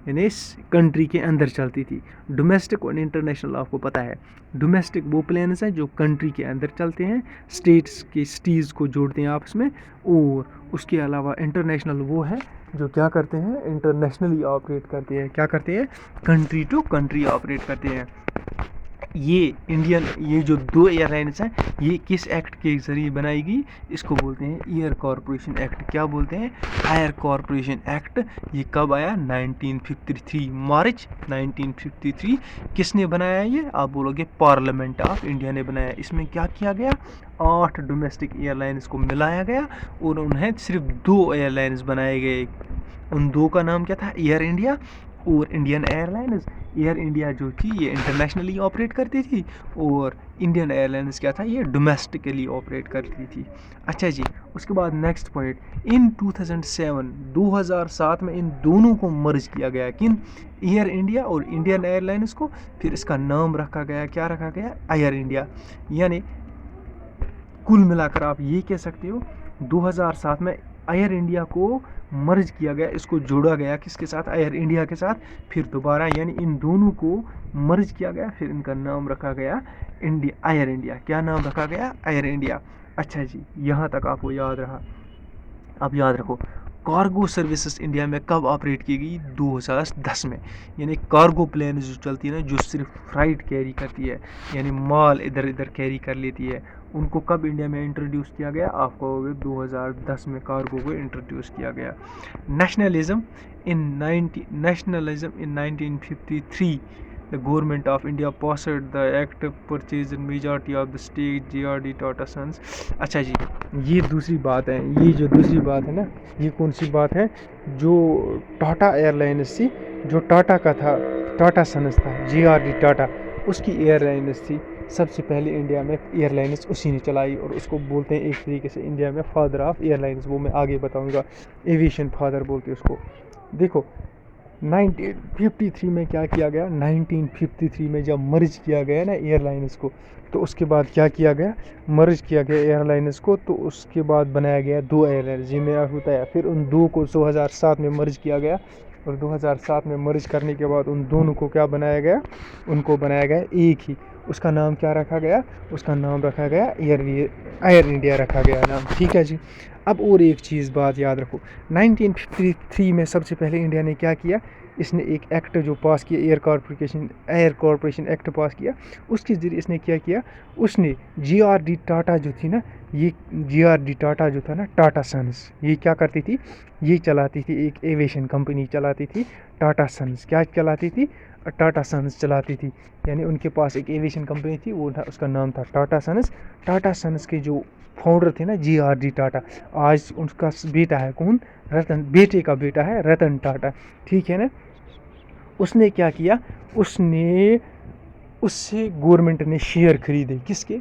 यानी इस कंट्री के अंदर चलती थी। डोमेस्टिक और इंटरनेशनल आपको पता है, डोमेस्टिक वो प्लेन्स हैं जो कंट्री के अंदर चलते हैं, स्टेट्स के सिटीज़ को जोड़ते हैं आपस में, और उसके अलावा इंटरनेशनल वो है जो क्या करते हैं, इंटरनेशनली ऑपरेट करते हैं। क्या करते हैं? कंट्री टू कंट्री ऑपरेट करते हैं। ये जो 2 एयरलाइंस हैं, ये किस एक्ट के ज़रिए बनाई गई? इसको बोलते हैं एयर कॉरपोरेशन एक्ट। क्या बोलते हैं? Air corporation act. ये कब आया? 1953, मार्च 1953। किसने बनाया ये? आप बोलोगे पार्लियामेंट ऑफ इंडिया ने बनाया। इसमें क्या किया गया? 8 डोमेस्टिक एयरलाइंस को मिलाया गया और उन्हें सिर्फ 2 एयरलाइंस बनाए गए। उन 2 का नाम क्या था? एयर इंडिया और इंडियन एयरलाइंस। एयर इंडिया जो थी ये इंटरनेशनली ऑपरेट करती थी, और इंडियन एयरलाइंस क्या था, ये डोमेस्टिकली ऑपरेट करती थी। अच्छा जी, उसके बाद नेक्स्ट पॉइंट, इन 2007 में इन दोनों को मर्ज किया गया। किन? एयर इंडिया और इंडियन एयरलाइंस को। फिर इसका नाम रखा गया, क्या रखा गया? Air India. यानी कुल मिलाकर आप ये कह सकते हो 2007 में एयर इंडिया को मर्ज किया गया, इसको जोड़ा गया किसके साथ? एयर इंडिया के साथ। फिर दोबारा यानी इन दोनों को मर्ज किया गया, फिर इनका नाम रखा गया एयर इंडिया। क्या नाम रखा गया? Air India. अच्छा जी, यहाँ तक आपको याद रहा। अब याद रखो, कार्गो सर्विसेज इंडिया में कब ऑपरेट की गई? 2010 में। यानी कार्गो प्लेन जो चलती है ना, जो सिर्फ फ्राइट कैरी करती है, यानी माल इधर इधर कैरी कर लेती है, उनको कब इंडिया में इंट्रोड्यूस किया गया? आप कहोगे 2010 में कार्गो को इंट्रोड्यूस किया गया। Nationalism in 1953 the government of India passed the act purchased majority of the stake JRD Tata Sons। अच्छा जी, ये दूसरी बात है। ये जो दूसरी बात है ना, ये कौन सी बात है? जो टाटा एयरलाइंस थी, जो टाटा का था, टाटा सन्स था, JRD टाटा, उसकी एयरलाइंस थी। सबसे पहले इंडिया में एयरलाइंस उसी ने चलाई, और उसको बोलते हैं एक तरीके से इंडिया में फादर ऑफ एयरलाइंस। वो मैं आगे बताऊंगा, एविएशन फादर बोलते हैं उसको। देखो 1953 में क्या किया गया? 1953 में जब मर्ज किया गया ना एयरलाइंस को, तो उसके बाद क्या किया गया? मर्ज किया गया एयरलाइंस को, तो उसके बाद बनाया गया 2 एयरलाइंस, जी मैं आपको बताया। फिर उन 2 को 2007 में मर्ज किया गया, और 2007 में मर्ज करने के बाद उन दोनों को क्या बनाया गया? उनको बनाया गया एक ही। उसका नाम क्या रखा गया? उसका नाम रखा गया एयर इंडिया रखा गया नाम। ठीक है जी। अब और एक चीज़ बात याद रखो, 1953 में सबसे पहले इंडिया ने क्या किया? इसने एक एक्ट जो पास किया, एयर कॉरपोरेशन एक्ट पास किया। उसके ज़रिए इसने क्या किया? उसने JRD टाटा जो थी ना, ये JRD टाटा जो था ना, टाटा सन्स, ये क्या करती थी? ये चलाती थी, एक एविएशन कंपनी चलाती थी, टाटा सन्स। क्या चलाती थी? टाटा सन्स चलाती थी। यानी उनके पास एक एविएशन कंपनी थी, वो उसका नाम था टाटा सन्स। टाटा सन्स के जो फाउंडर थे ना, JRD टाटा, आज उनका बेटा है कौन? बेटे का बेटा है रतन टाटा। ठीक है ना। उसने क्या किया? उससे गवर्नमेंट ने शेयर खरीदे। किसके?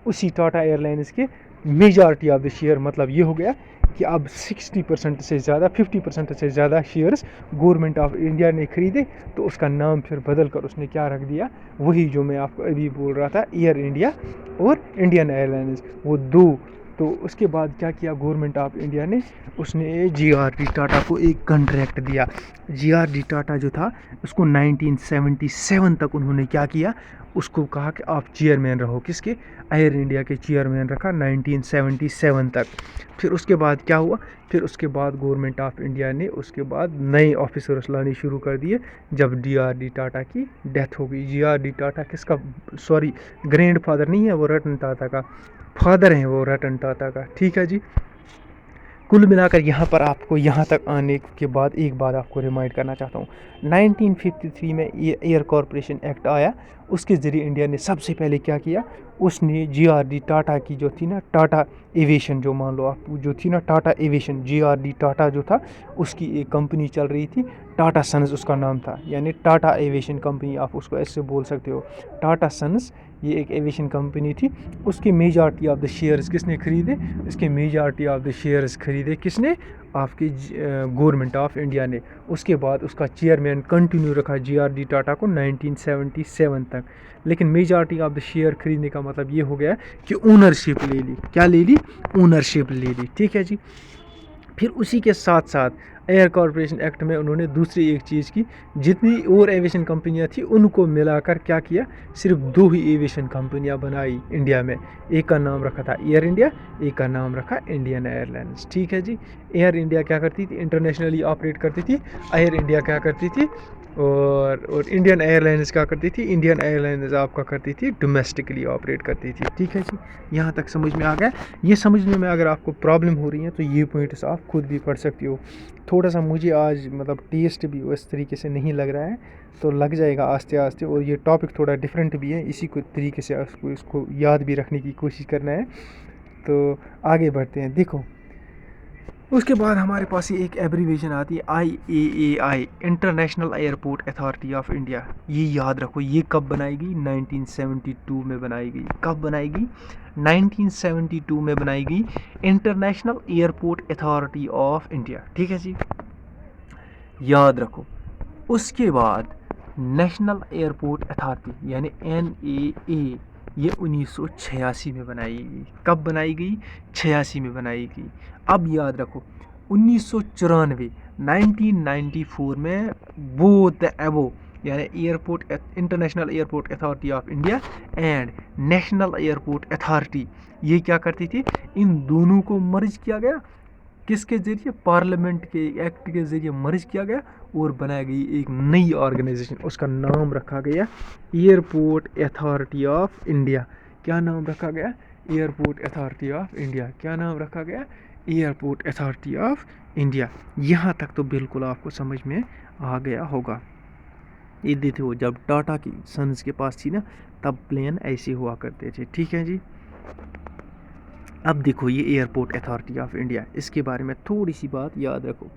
उसी टाटा एयरलाइंस के मेजॉरिटी ऑफ द शेयर। मतलब ये हो गया कि अब 60% से ज़्यादा, 50% से ज़्यादा शेयर्स गवर्नमेंट ऑफ इंडिया ने खरीदे। तो उसका नाम फिर बदल कर उसने क्या रख दिया? वही जो मैं आपको अभी बोल रहा था, एयर इंडिया और इंडियन एयरलाइंस, वो 2। तो उसके बाद क्या किया गवर्नमेंट ऑफ इंडिया ने? उसने JRD टाटा को एक कॉन्ट्रैक्ट दिया। JRD टाटा जो था, उसको 1977 तक उन्होंने क्या किया? उसको कहा कि आप चेयरमैन रहो। किसके? एयर इंडिया के चेयरमैन रखा 1977 तक। फिर उसके बाद क्या हुआ? फिर उसके बाद गवर्नमेंट ऑफ इंडिया ने उसके बाद नए ऑफिसर्स लाने शुरू कर दिए, जब JRD टाटा की डेथ हो गई। JRD टाटा किसका? सॉरी, ग्रैंड फादर नहीं है वो, रतन टाटा का फादर हैं वो, रतन टाटा का। ठीक है जी। कुल मिलाकर यहाँ पर आपको यहाँ तक आने के बाद एक बात आपको रिमाइंड करना चाहता हूँ। 1953 में ये एयर कॉरपोरेशन एक्ट आया, उसके ज़रिए इंडिया ने सबसे पहले क्या किया, उसने जीआरडी टाटा की जो थी ना, टाटा एविएशन, जो मान लो आप जो थी ना टाटा एविएशन, जीआरडी टाटा जो था उसकी एक कंपनी चल रही थी, टाटा सन्स उसका नाम था, यानी टाटा एविएशन कंपनी आप उसको ऐसे बोल सकते हो, टाटा सन्स, ये एक एविएशन कंपनी थी। उसके मेजॉरिटी ऑफ द शेयर्स किसने खरीदे, इसके मेजॉरिटी ऑफ द शेयर्स खरीदे किसने, आपकी गवर्नमेंट ऑफ इंडिया ने। उसके बाद उसका चेयरमैन कंटिन्यू रखा जीआरडी टाटा को 1977 तक। लेकिन मेजॉरिटी ऑफ द शेयर खरीदने का मतलब ये हो गया कि ओनरशिप ले ली, क्या ले ली, ओनरशिप ले ली, ठीक है जी। फिर उसी के साथ साथ एयर कॉरपोरेशन एक्ट में उन्होंने दूसरी एक चीज़ की, जितनी और एविएशन कंपनियां थी उनको मिलाकर क्या किया, सिर्फ 2 ही एविएशन कंपनियां बनाई इंडिया में। एक का नाम रखा था एयर इंडिया, एक का नाम रखा इंडियन एयरलाइंस, ठीक है जी। एयर इंडिया क्या करती थी, इंटरनेशनली ऑपरेट करती थी, एयर इंडिया क्या करती थी, और इंडियन एयरलाइंस क्या करती थी, इंडियन एयरलाइंस आपका करती थी डोमेस्टिकली ऑपरेट करती थी, ठीक है जी। यहाँ तक समझ में आ गया। ये समझने में अगर आपको प्रॉब्लम हो रही है तो ये पॉइंट्स आप खुद भी पढ़ सकते हो। थोड़ा सा मुझे आज मतलब टेस्ट भी उस तरीके से नहीं लग रहा है, तो लग जाएगा आस्ते आस्ते, और ये टॉपिक थोड़ा डिफरेंट भी है, इसी को तरीके से आपको इसको याद भी रखने की कोशिश करना है। तो आगे बढ़ते हैं। देखो उसके बाद हमारे पास ये एक एब्रीवेशन आती है IAAI, international airport authority of India. ये याद रखो, ये कब बनाई गई, 1972 में बनाई गई। कब बनाई गई, 1972 में बनाई गई, international airport authority of India, ठीक है जी, याद रखो। उसके बाद नेशनल एयरपोर्ट अथॉरिटी यानी NAA, ये 1986 में बनाई गई। कब बनाई गई, 86 में बनाई गई। अब याद रखो 1994 1994 में बोथ द एबो यानी airport international airport authority of India and national airport authority, ये क्या करती थी, इन दोनों को मर्ज किया गया, किसके ज़रिए, पार्लियामेंट के एक्ट के ज़रिए मर्ज किया गया और बनाई गई एक नई ऑर्गेनाइजेशन। उसका नाम रखा गया एयरपोर्ट अथॉरिटी ऑफ इंडिया। क्या नाम रखा गया, एयरपोर्ट अथॉरिटी ऑफ इंडिया। क्या नाम रखा गया, एयरपोर्ट अथॉरिटी ऑफ इंडिया। यहाँ तक तो बिल्कुल आपको समझ में आ गया होगा। ये देखते हो, जब टाटा की सन्स के पास थी ना, तब प्लेन ऐसे हुआ करते थे, ठीक है जी। अब देखो ये एयरपोर्ट अथॉरिटी ऑफ इंडिया, इसके बारे में थोड़ी सी बात याद रखो।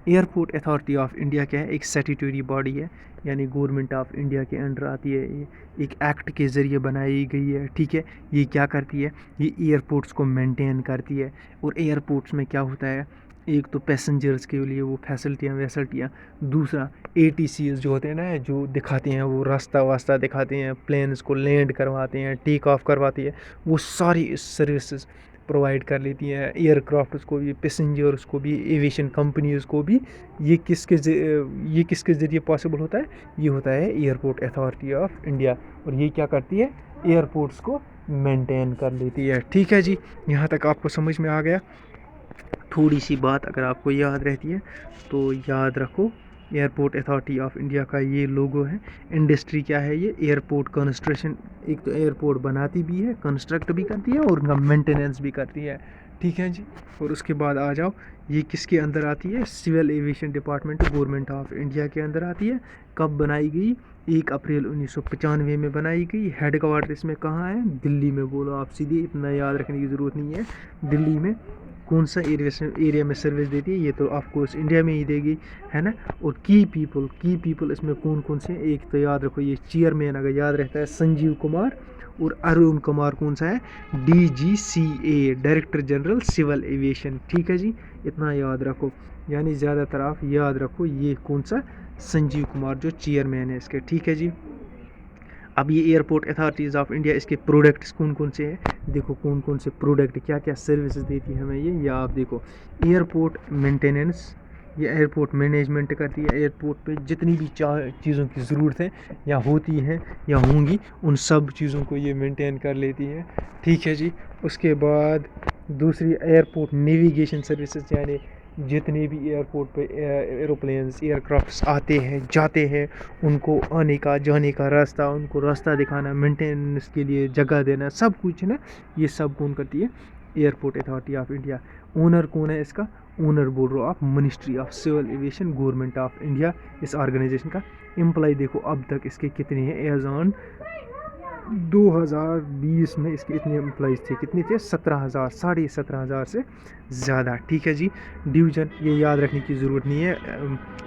एयरपोर्ट अथॉरिटी ऑफ इंडिया क्या है, एक स्टैट्यूटरी बॉडी है, यानी गवर्नमेंट ऑफ इंडिया के अंडर आती है, ये एक एक्ट के ज़रिए बनाई गई है, ठीक है। ये क्या करती है, ये एयरपोर्ट्स को मेंटेन करती है। और एयरपोर्ट्स में क्या होता है, एक तो पैसेंजर्स के लिए वो फैसिलिटियाँ, दूसरा ATCs जो होते हैं ना, जो दिखाते हैं, वो रास्ता वास्ता दिखाते हैं, प्लेन्स को लैंड करवाते हैं, टेक ऑफ करवाती है, वो सारी सर्विसेज प्रोवाइड कर लेती हैं एयरक्राफ्ट्स को भी, पैसेंजर्स को भी, एविएशन कंपनीज़ को भी। ये किसके ज़रिए पॉसिबल होता है, ये होता है एयरपोर्ट अथॉरिटी ऑफ इंडिया। और ये क्या करती है, एयरपोर्ट्स को मेंटेन कर लेती है, ठीक है जी। यहाँ तक आपको समझ में आ गया। थोड़ी सी बात अगर आपको याद रहती है तो याद रखो, एयरपोर्ट अथॉरिटी ऑफ इंडिया का ये लोगो है। इंडस्ट्री क्या है, ये एयरपोर्ट कंस्ट्रक्शन, एक तो एयरपोर्ट बनाती भी है, कंस्ट्रक्ट भी करती है और उनका मेंटेनेंस भी करती है, ठीक है जी। और उसके बाद आ जाओ, ये किसके अंदर आती है, civil aviation department government of India के अंदर आती है। कब बनाई गई, 1 अप्रैल 1995 में बनाई गई। हेड क्वार्टर इसमें कहाँ है, दिल्ली में। बोलो आप सीधे, इतना याद रखने की ज़रूरत नहीं है। दिल्ली में। कौन सा एरिया में सर्विस देती है, ये तो ऑफकोर्स इंडिया में ही देगी, है ना। और की पीपल इसमें कौन कौन से, एक तो याद रखो, ये चेयरमैन अगर याद रहता है संजीव कुमार, और अरुण कुमार कौन सा है, DGCA, director general civil aviation, ठीक है जी। इतना याद रखो, यानी ज़्यादातर आप याद रखो ये कौन सा, संजीव कुमार जो चेयरमैन है इसके, ठीक है जी। अब ये एयरपोर्ट अथॉरिटीज़ ऑफ इंडिया, इसके प्रोडक्ट्स कौन कौन से हैं, देखो कौन कौन से प्रोडक्ट, क्या क्या सर्विसेज देती है हमें ये, या आप देखो, एयरपोर्ट मेंटेनेंस, ये एयरपोर्ट मैनेजमेंट करती है। एयरपोर्ट पे जितनी भी चीज़ों की ज़रूरत है या होती हैं या होंगी, उन सब चीज़ों को ये मेंटेन कर लेती है, ठीक है जी। उसके बाद दूसरी एयरपोर्ट नेविगेशन सर्विसेज, यानी जितने भी एयरपोर्ट पे एरोप्लेन्स, एयरक्राफ्ट्स आते हैं जाते हैं, उनको आने का जाने का रास्ता, उनको रास्ता दिखाना, मेंटेनेंस के लिए जगह देना, सब कुछ ना, ये सब कौन करती है, airport authority of India. Owner कौन है इसका? ओनर बोल रहा हूँ आप ministry of civil aviation government of India इस ऑर्गेनाइजेशन का। एम्प्लॉय देखो अब तक इसके कितने हैं, एज ऑन 2020 में इसके इतने एम्प्लॉयज़ थे, कितने थे? 17,000, 17,500 से ज़्यादा। ठीक है जी। डिवीज़न ये याद रखने की ज़रूरत नहीं है,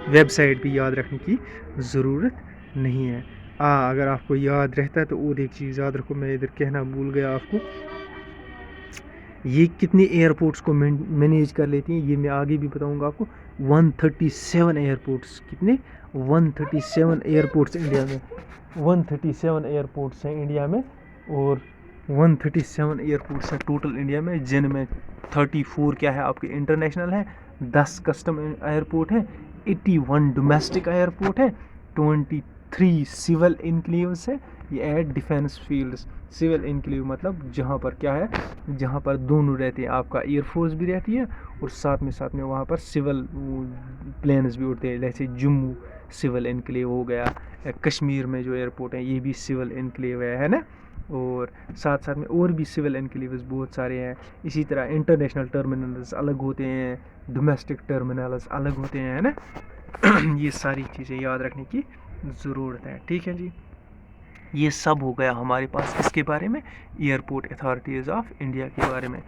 वेबसाइट भी याद रखने की ज़रूरत नहीं है। अगर आपको याद रहता है तो और एक चीज़ याद रखो, मैं इधर कहना भूल गया आपको, ये कितने एयरपोर्ट्स को मैनेज कर लेती हैं ये मैं आगे भी बताऊंगा आपको। 137 एयरपोर्ट्स, कितने? 137 एयरपोर्ट्स इंडिया में, 137 एयरपोर्ट्स हैं इंडिया में, और 137 एयरपोर्ट्स हैं टोटल इंडिया में, जिनमें 34 क्या है आपके इंटरनेशनल है, 10 कस्टम एयरपोर्ट है, 81 डोमेस्टिक एयरपोर्ट है, 23 सिविल इनक्लेव्स है। ये है डिफेंस फील्ड्स। सिविल इनक्लेव मतलब जहाँ पर क्या है, जहाँ पर दोनों रहते हैं, आपका एयरफोर्स भी रहती है और साथ में वहाँ पर सिविल प्लेन्स भी उड़ते हैं, जैसे जम्मू सिविल इनक्लेव हो गया, कश्मीर में जो एयरपोर्ट है ये भी सिविल इनक्लेव है ना, और साथ में और भी सिविल इनक्लेव्स बहुत सारे हैं। इसी तरह इंटरनेशनल टर्मिनल्स अलग होते हैं, डोमेस्टिक टर्मिनल्स अलग होते हैं, है ना। ये सारी चीज़ें याद रखने की ज़रूरत है। ठीक है जी, ये सब हो गया हमारे पास इसके बारे में, एयरपोर्ट अथॉरिटीज़ ऑफ इंडिया के बारे में।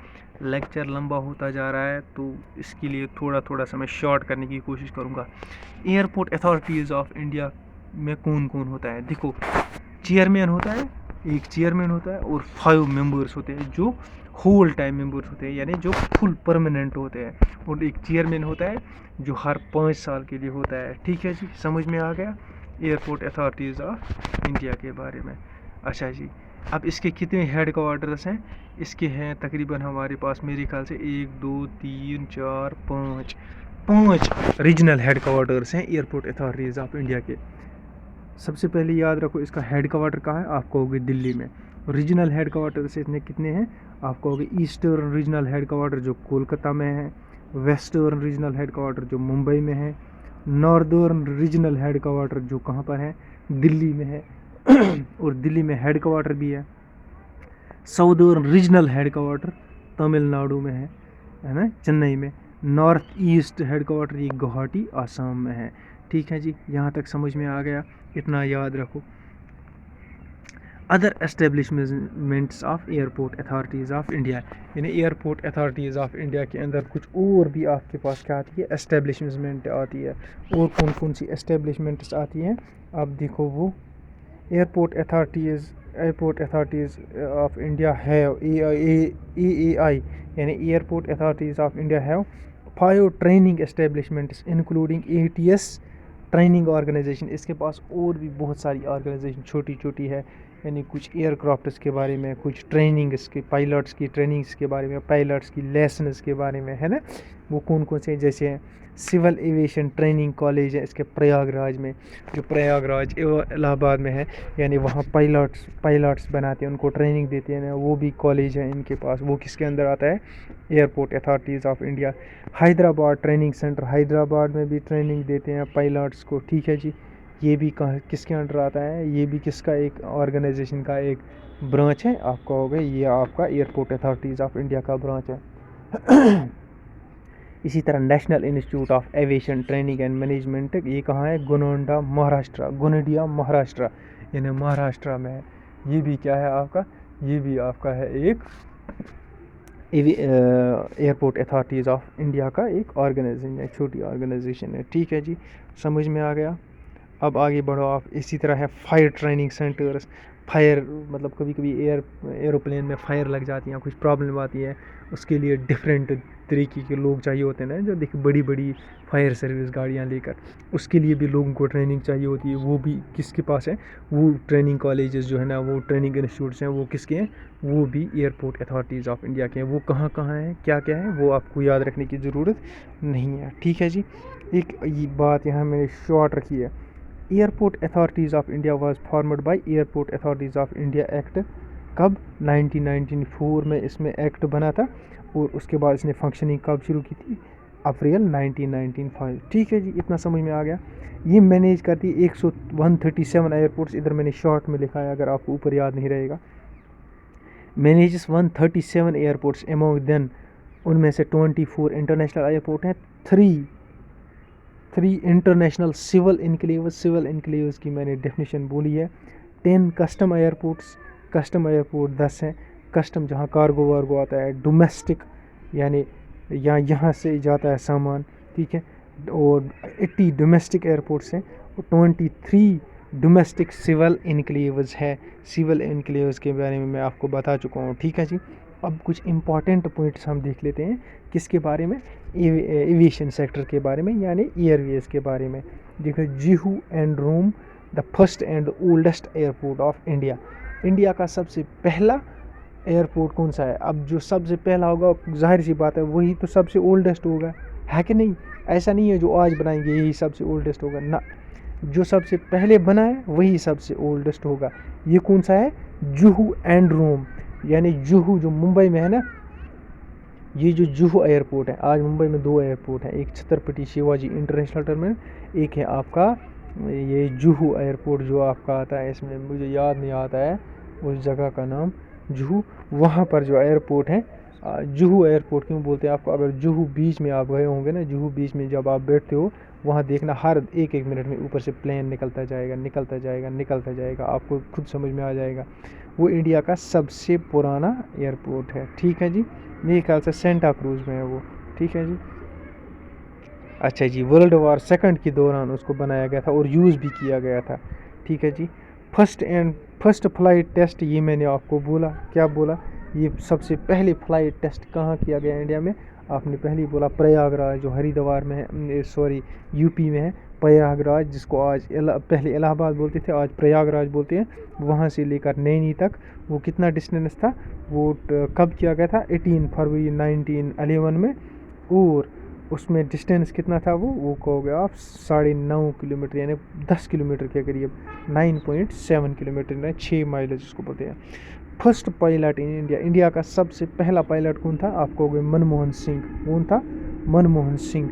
लेक्चर लंबा होता जा रहा है तो इसके लिए थोड़ा सा मैं शॉर्ट करने की कोशिश करूँगा। एयरपोर्ट अथॉरिटीज़ ऑफ इंडिया में कौन कौन होता है? देखो, चेयरमैन होता है, एक चेयरमैन होता है और 5 मेंबर्स होते हैं जो होल टाइम मेंबर्स होते हैं, यानी जो फुल परमानेंट होते हैं, और एक चेयरमैन होता है जो हर 5 साल के लिए होता है। ठीक है जी, समझ में आ गया एयरपोर्ट अथॉरिटीज़ ऑफ इंडिया के बारे में। अच्छा जी, अब इसके कितने हेड क्वार्टर्स हैं? इसके हैं तकरीबन हमारे पास मेरे ख्याल से 1 2 3 4 5 रीजनल हेड क्वार्टर्स हैं एयरपोर्ट अथॉरिटीज़ ऑफ इंडिया के। सबसे पहले याद रखो इसका हेड क्वार्टर कहाँ है? आप कहोगे दिल्ली में। रीजनल हेड क्वार्टर से इतने कितने हैं? आप कहोगे ईस्टर्न रीजनल हेड क्वार्टर जो कोलकाता में है, वेस्टर्न रीजनल हेड क्वार्टर जो मुंबई में है, नॉर्दर्न रीजनल हेड क्वार्टर जो कहाँ पर है? दिल्ली में है और दिल्ली में हेड क्वार्टर भी है। Southern regional head quarter Tamil Nadu में है ना, चेन्नई में। नॉर्थ ईस्ट हेड क्वार्टर ये गुवाहाटी आसाम में है। ठीक है जी, यहाँ तक समझ में आ गया, इतना याद रखो। Other establishments of airport authorities of India, यानी एयरपोर्ट अथॉरिटीज़ ऑफ इंडिया के अंदर कुछ और भी आपके पास क्या आती है? एस्टेब्लिशमेंट आती है। और कौन कौन सी एस्टेब्लिशमेंट्स आती हैं आप देखो, वो airport authorities of India have AAI, यानी airport authorities of India have 5 training establishments including ATS training organisation. इसके पास और भी बहुत सारी ऑर्गेनाइजेशन छोटी छोटी है, यानी कुछ एयरक्राफ्ट्स के बारे में, कुछ ट्रेनिंग्स के, पायलट्स की ट्रेनिंग्स के बारे में, पायलट्स की लेसन्स के बारे में, है ना। वो कौन कौन से, जैसे सिविल एविएशन ट्रेनिंग कॉलेज है इसके प्रयागराज में, जो प्रयागराज इलाहाबाद में है, यानी वहाँ पायलट्स बनाते हैं, उनको ट्रेनिंग देते हैं ना, वो भी कॉलेज है इनके पास। वो किसके अंदर आता है? Airport authorities of India. Hyderabad training centre, Hyderabad में भी ट्रेनिंग देते हैं पायलट्स को। ठीक है जी, ये भी कहाँ किसके अंडर आता है? ये भी किसका एक ऑर्गेनाइजेशन का एक ब्रांच है। आप कहोगे ये आपका एयरपोर्ट अथॉरिटीज़ ऑफ इंडिया का ब्रांच है। इसी तरह national institute of aviation training and management, ये कहाँ है? गोंदिया महाराष्ट्र, यानी महाराष्ट्र में है। ये भी क्या है आपका? ये भी आपका है एक एयरपोर्ट अथॉरिटीज़ ऑफ इंडिया का एक ऑर्गेनाइजेशन है, छोटी ऑर्गेनाइजेशन है। ठीक है जी, समझ में आ गया। अब आगे बढ़ो आप। इसी तरह है फायर ट्रेनिंग सेंटर्स। फायर मतलब कभी कभी एरोप्लेन में फायर लग जाती है, कुछ प्रॉब्लम आती है, उसके लिए डिफरेंट तरीके के लोग चाहिए होते हैं ना, जो देखिए बड़ी बड़ी फायर सर्विस गाड़ियाँ लेकर, उसके लिए भी लोगों को ट्रेनिंग चाहिए होती है। वो भी किसके पास है? वो ट्रेनिंग कॉलेजेस जो है ना, वो ट्रेनिंग इंस्टीट्यूट्स हैं, वो किसके हैं? वो भी एयरपोर्ट अथॉरिटीज़ ऑफ इंडिया के हैं। वो कहाँ कहाँ हैं, क्या क्या है, वो आपको याद रखने की ज़रूरत नहीं है। ठीक है जी, एक ये बात यहाँ मैंने शॉर्ट रखी है। Airport authorities of India was formed by airport authorities of India act. कब? 1994 में इसमें एक्ट बना था, और उसके बाद इसने फंक्शनिंग कब शुरू की थी? अप्रैल 1995। ठीक है जी, इतना समझ में आ गया। ये मैनेज करती है 137 एयरपोर्ट्स, इधर मैंने शॉर्ट में लिखा है, अगर आपको ऊपर याद नहीं रहेगा। मैनेजेस 137 एयरपोर्ट्स एमोंग देन, उनमें से 24 इंटरनेशनल एयरपोर्ट हैं, थ्री इंटरनेशनल सिविल इनक्लेव्स की मैंने डेफिनेशन बोली है। 10 कस्टम एयरपोर्ट्स, कस्टम एयरपोर्ट 10 हैं, कस्टम जहाँ कार्गो वार्गो आता है, डोमेस्टिक यानी यहाँ से जाता है सामान, ठीक है, और 80 डोमेस्टिक एयरपोर्ट्स हैं और 23 डोमेस्टिक सिविल इनक्लेव्स है। सिविल इनक्लेव्स के बारे में मैं आपको बता चुका हूँ, ठीक है जी। अब कुछ इंपॉर्टेंट पॉइंट्स हम देख लेते हैं, किसके बारे में, एविएशन सेक्टर के बारे में, यानी एयरवेज के बारे में। देखो, Juhu aerodrome the first and oldest airport of India. India का सबसे पहला एयरपोर्ट कौन सा है? अब जो सबसे पहला होगा जाहिर सी बात है वही तो सबसे ओल्डेस्ट होगा, है कि नहीं? ऐसा नहीं है जो आज बनाएंगे यही सबसे ओल्डेस्ट होगा ना, जो सबसे पहले बना है वही सबसे ओल्डेस्ट होगा। ये कौन सा है? जुहू एंड रोम, यानी जुहू जो मुंबई में है ना, ये जो जुहू एयरपोर्ट है, आज मुंबई में 2 एयरपोर्ट हैं, एक छत्रपति शिवाजी इंटरनेशनल टर्मिनल, एक है आपका ये जुहू एयरपोर्ट जो आपका आता है, इसमें मुझे याद नहीं आता है उस जगह का नाम, जुहू। वहाँ पर जो एयरपोर्ट है, जुहू एयरपोर्ट क्यों बोलते हैं आपको, अगर जुहू बीच में आप गए होंगे ना, जुहू बीच में जब आप बैठते हो वहाँ देखना हर एक मिनट में ऊपर से प्लेन निकलता जाएगा, आपको खुद समझ में आ जाएगा। वो इंडिया का सबसे पुराना एयरपोर्ट है, ठीक है जी। मेरे ख्याल से सेंटा क्रूज में है वो, ठीक है जी। अच्छा जी, वर्ल्ड वार सेकंड के दौरान उसको बनाया गया था और यूज़ भी किया गया था, ठीक है जी। फर्स्ट फ्लाइट टेस्ट, ये मैंने आपको बोला, क्या बोला, ये सबसे पहले फ्लाइट टेस्ट कहाँ किया गया इंडिया में? आपने पहले ही बोला प्रयागराज, जो हरिद्वार में है, सॉरी यूपी में है प्रयागराज, जिसको आज पहले इलाहाबाद बोलते थे, आज प्रयागराज बोलते हैं। वहाँ से लेकर नैनी तक वो कितना डिस्टेंस था, वो कब किया गया था? 18 फरवरी 1911 में, और उसमें डिस्टेंस कितना था, वो कहोगे आप 9.5 किलोमीटर, यानी 10 किलोमीटर के करीब, 9.7 किलोमीटर, 6 माइल जिसको बोलते हैं। फर्स्ट पायलट इन इंडिया, इंडिया का सबसे पहला पायलट कौन था? आप कहोगे मनमोहन सिंह। कौन था? मनमोहन सिंह।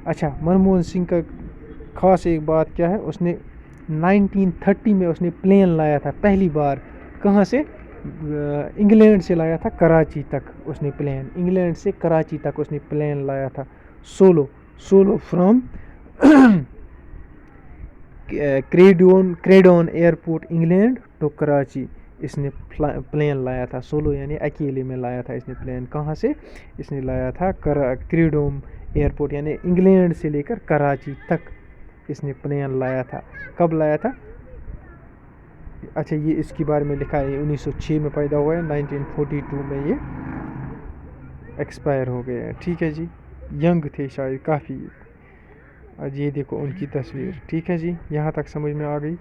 अच्छा, मनमोहन सिंह का खास एक बात क्या है, उसने 1930 में उसने प्लेन लाया था पहली बार, कहाँ से? इंग्लैंड से लाया था, कराची तक उसने प्लेन, इंग्लैंड से कराची तक उसने प्लेन लाया था, solo from Croydon airport England to Karachi, इसने प्लेन लाया था सोलो, यानी अकेले में लाया था इसने प्लेन। कहाँ से इसने लाया था? क्रेडोन एयरपोर्ट, यानी इंग्लैंड से लेकर कराची तक इसने प्लेन लाया था। कब लाया था? अच्छा, ये इसके बारे में लिखा है 1906 में पैदा हुआ है, 1942 में ये एक्सपायर हो गए हैं, ठीक है जी। यंग थे शायद काफ़ी। आज ये देखो उनकी तस्वीर, ठीक है जी, यहाँ तक समझ में आ गई।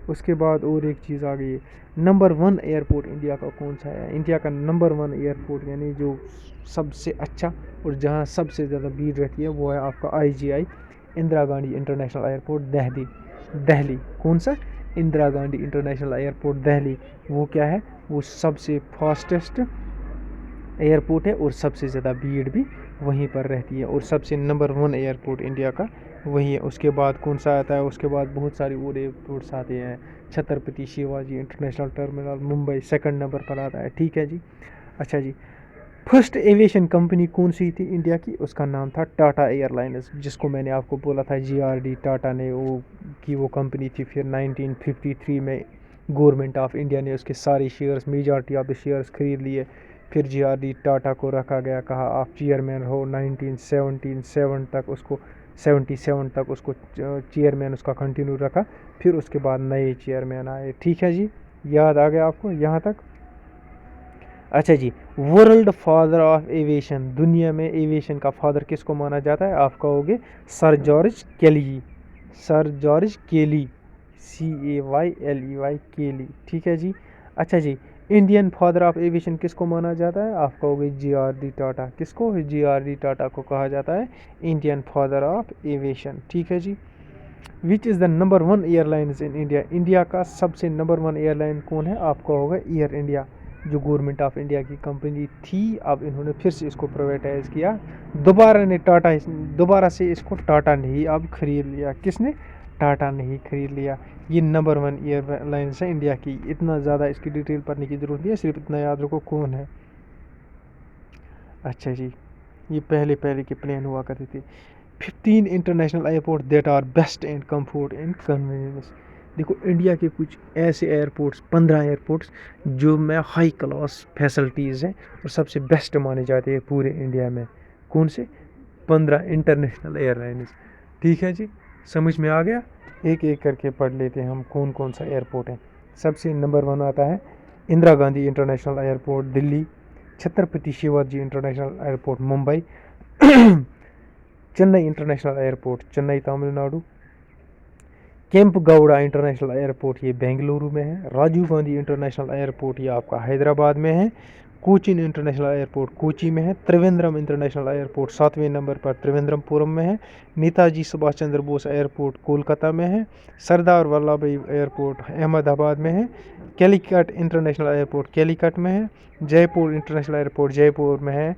उसके बाद और एक चीज़ आ गई है, नंबर 1 एयरपोर्ट इंडिया का कौन सा है? इंडिया का नंबर 1 एयरपोर्ट, यानी जो सबसे अच्छा और जहाँ सबसे ज़्यादा भीड़ रहती है, वो है आपका IGI, Indira Gandhi international airport, Delhi. कौन सा? Indira Gandhi international airport Delhi. वो क्या है? वो सबसे फास्टेस्ट एयरपोर्ट है और सबसे ज़्यादा भीड़ भी वहीं पर रहती है, और सबसे नंबर 1 एयरपोर्ट इंडिया का वही है। उसके बाद कौन सा आता है? उसके बाद बहुत सारे और एयरपोर्ट्स आते हैं, Chhatrapati Shivaji international terminal Mumbai second number पर आता है, ठीक है जी। अच्छा जी, फर्स्ट एविएशन कंपनी कौन सी थी इंडिया की? उसका नाम था टाटा एयरलाइंस, जिसको मैंने आपको बोला था GRD टाटा ने वो कंपनी थी। फिर 1953 में गवर्नमेंट ऑफ इंडिया ने उसके सारे shares, majority of the shares खरीद लिए। फिर GRD टाटा को रखा गया, कहा आप चेयरमैन हो, 1977 तक उसको 77 तक उसको चेयरमैन उसका कंटिन्यू रखा। फिर उसके बाद नए चेयरमैन आए, ठीक है जी, याद आ गया आपको यहाँ तक? अच्छा जी, वर्ल्ड फादर ऑफ एविएशन, दुनिया में एविएशन का फादर किसको माना जाता है? आप कहोगे सर जॉर्ज केली, CAYLEY केली, ठीक है जी। अच्छा जी, इंडियन फादर ऑफ एविएशन किसको माना जाता है? आप कहोगे GRD टाटा। किसको? GRD टाटा को कहा जाता है इंडियन फादर ऑफ एविएशन, ठीक है जी। Which is the number 1 airlines in India, India का सबसे नंबर 1 एयरलाइन कौन है? आप कहोगे एयर इंडिया, जो गवर्नमेंट ऑफ इंडिया की कंपनी थी, अब इन्होंने फिर से इसको प्राइवेटाइज किया, दोबारा से इसको टाटा ने ही अब खरीद लिया। किसने? टाटा ने ही खरीद लिया। ये नंबर 1 एयरलाइंस है इंडिया की। इतना ज़्यादा इसकी डिटेल पढ़ने की ज़रूरत नहीं है, सिर्फ इतना याद रखो कौन है। अच्छा जी, ये पहले के प्लेन हुआ करते थे। 15 international airport that are best and comfort and convenience. देखो इंडिया के कुछ ऐसे एयरपोर्ट्स, 15 एयरपोर्ट्स जो में हाई क्लास फैसिलिटीज़ हैं और सबसे बेस्ट माने जाते हैं पूरे इंडिया में। कौन से? 15 इंटरनेशनल एयरलाइंस। ठीक है जी, समझ में आ गया। एक एक करके पढ़ लेते हैं हम कौन कौन सा एयरपोर्ट है। सबसे नंबर 1 आता है Indira Gandhi international airport Delhi, Chhatrapati Shivaji international airport Mumbai, Chennai international airport Chennai Tamil Nadu, Kempe Gowda international airport ये बेंगलुरु में है, राजीव गांधी इंटरनेशनल एयरपोर्ट ये आपका हैदराबाद में है, कोचीन इंटरनेशनल एयरपोर्ट कोची में है, त्रिवेंद्रम इंटरनेशनल एयरपोर्ट 7वें नंबर पर त्रिवेंद्रमपुरम में है, नेताजी सुभाष चंद्र बोस एयरपोर्ट कोलकाता में है, सरदार वल्लभ भाई एयरपोर्ट अहमदाबाद में है, कैलीकट इंटरनेशनल एयरपोर्ट कैलीकट में है, जयपुर इंटरनेशनल एयरपोर्ट जयपुर में है,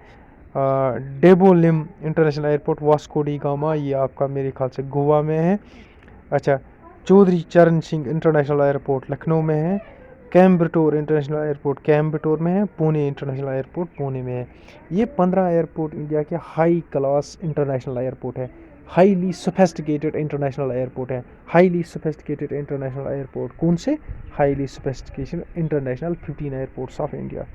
डेबोलिम इंटरनेशनल एयरपोर्ट वास्को डी गामा ये आपका मेरे ख्याल से गोवा में है। अच्छा, चौधरी चरण सिंह इंटरनेशनल एयरपोर्ट लखनऊ में है, कैम्बटोर इंटरनेशनल एयरपोर्ट कैम्बटोर में है, पुणे इंटरनेशनल एयरपोर्ट पुणे में है। ये 15 एयरपोर्ट इंडिया के हाई क्लास इंटरनेशनल एयरपोर्ट है, हाईली सोफेस्टिकेटेड इंटरनेशनल एयरपोर्ट है। हाईली सोफेस्टिकेटेड इंटरनेशनल एयरपोर्ट कौन से? Highly sophistication international 15 airports of India.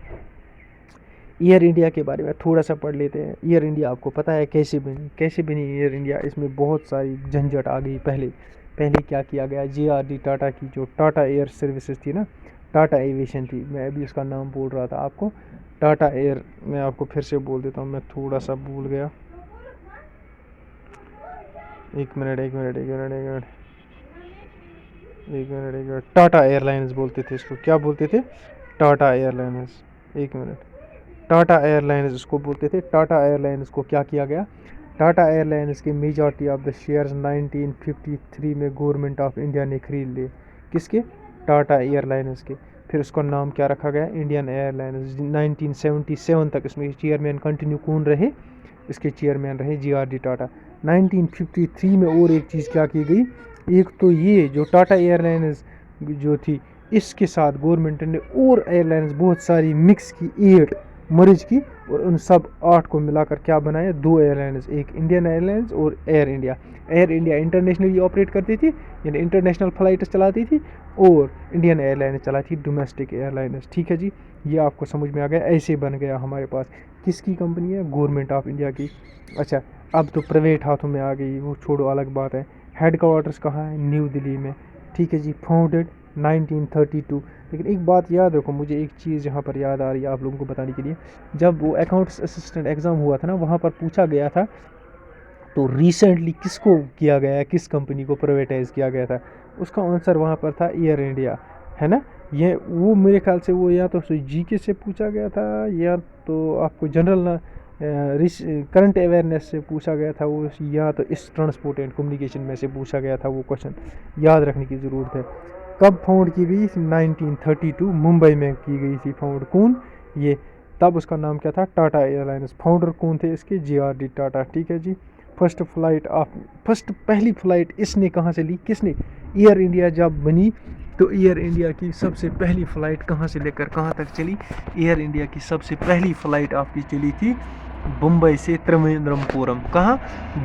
Air India के बारे में थोड़ा सा पढ़ लेते हैं। एयर इंडिया आपको पता है कैसे बनी एयर इंडिया। इसमें बहुत सारी झंझट आ गई। पहले क्या किया गया, JRD टाटा की जो टाटा एयर सर्विसेज थी ना, टाटा एविएशन थी, मैं अभी उसका नाम बोल रहा था आपको, टाटा एयर। मैं आपको फिर से बोल देता हूँ, मैं थोड़ा सा भूल गया। एक मिनट। टाटा एयरलाइंस बोलते थे इसको। क्या बोलते थे? टाटा एयरलाइंस। एक मिनट, टाटा एयरलाइंस इसको बोलते थे। टाटा एयरलाइंस को क्या किया गया? टाटा एयरलाइंस के मेजॉरिटी ऑफ द शेयर्स 1953 में गवर्नमेंट ऑफ इंडिया ने खरीद लिए। किसके? टाटा एयरलाइंस के। फिर उसका नाम क्या रखा गया? Indian airlines. 1977 तक इसमें चेयरमैन कंटिन्यू कौन रहे? इसके चेयरमैन रहे JRD टाटा। 1953 में और एक चीज़ क्या की गई, एक तो ये जो टाटा एयरलाइंस जो थी, इसके साथ गवर्नमेंट ने और एयरलाइंस बहुत सारी मिक्स की, 8 मर्ज की, और उन सब 8 को मिलाकर क्या बनाया? 2 एयरलाइंस, एक इंडियन एयरलाइंस और air India. Air India internationally operate करती थी, यानी इंटरनेशनल फ्लाइट्स चलाती थी, और इंडियन एयरलाइंस चलाती थी डोमेस्टिक एयरलाइंस। ठीक है जी, ये आपको समझ में आ गया। ऐसे बन गया हमारे पास किसकी कंपनी है? गवर्नमेंट ऑफ इंडिया की। अच्छा, अब तो प्राइवेट हाथों में आ गई, वो छोड़ो, अलग बात है। हेड क्वार्टर्स कहाँ है? न्यू दिल्ली में। ठीक है जी, फाउंडेड 1932। लेकिन एक बात याद रखो, मुझे एक चीज़ यहाँ पर याद आ रही है आप लोगों को बताने के लिए। जब वो अकाउंट्स असिस्टेंट एग्ज़ाम हुआ था ना, वहाँ पर पूछा गया था, तो रिसेंटली किसको किया गया है, किस कंपनी को प्राइवेटाइज किया गया था? उसका आंसर वहाँ पर था एयर इंडिया, है ना। ये वो मेरे ख्याल से वो या तो GK से पूछा गया था, या तो आपको जनरल ना करंट अवेयरनेस से पूछा गया था वो, या तो इस ट्रांसपोर्ट एंड कम्युनिकेशन में से पूछा गया था। वो क्वेश्चन याद रखने की ज़रूरत है। कब फाउंड की गई? 1932 मुंबई में की गई थी फाउंड। कौन? ये। तब उसका नाम क्या था? टाटा एयरलाइंस। फाउंडर कौन थे इसके? JRD टाटा। ठीक है जी। पहली फ्लाइट इसने कहाँ से ली? किसने? एयर इंडिया जब बनी तो एयर इंडिया की सबसे पहली फ़्लाइट कहाँ से लेकर कहाँ तक चली? एयर इंडिया की सबसे पहली फ़्लाइट आपकी चली थी मुंबई से त्रिवेंद्रमपुरम। कहाँ?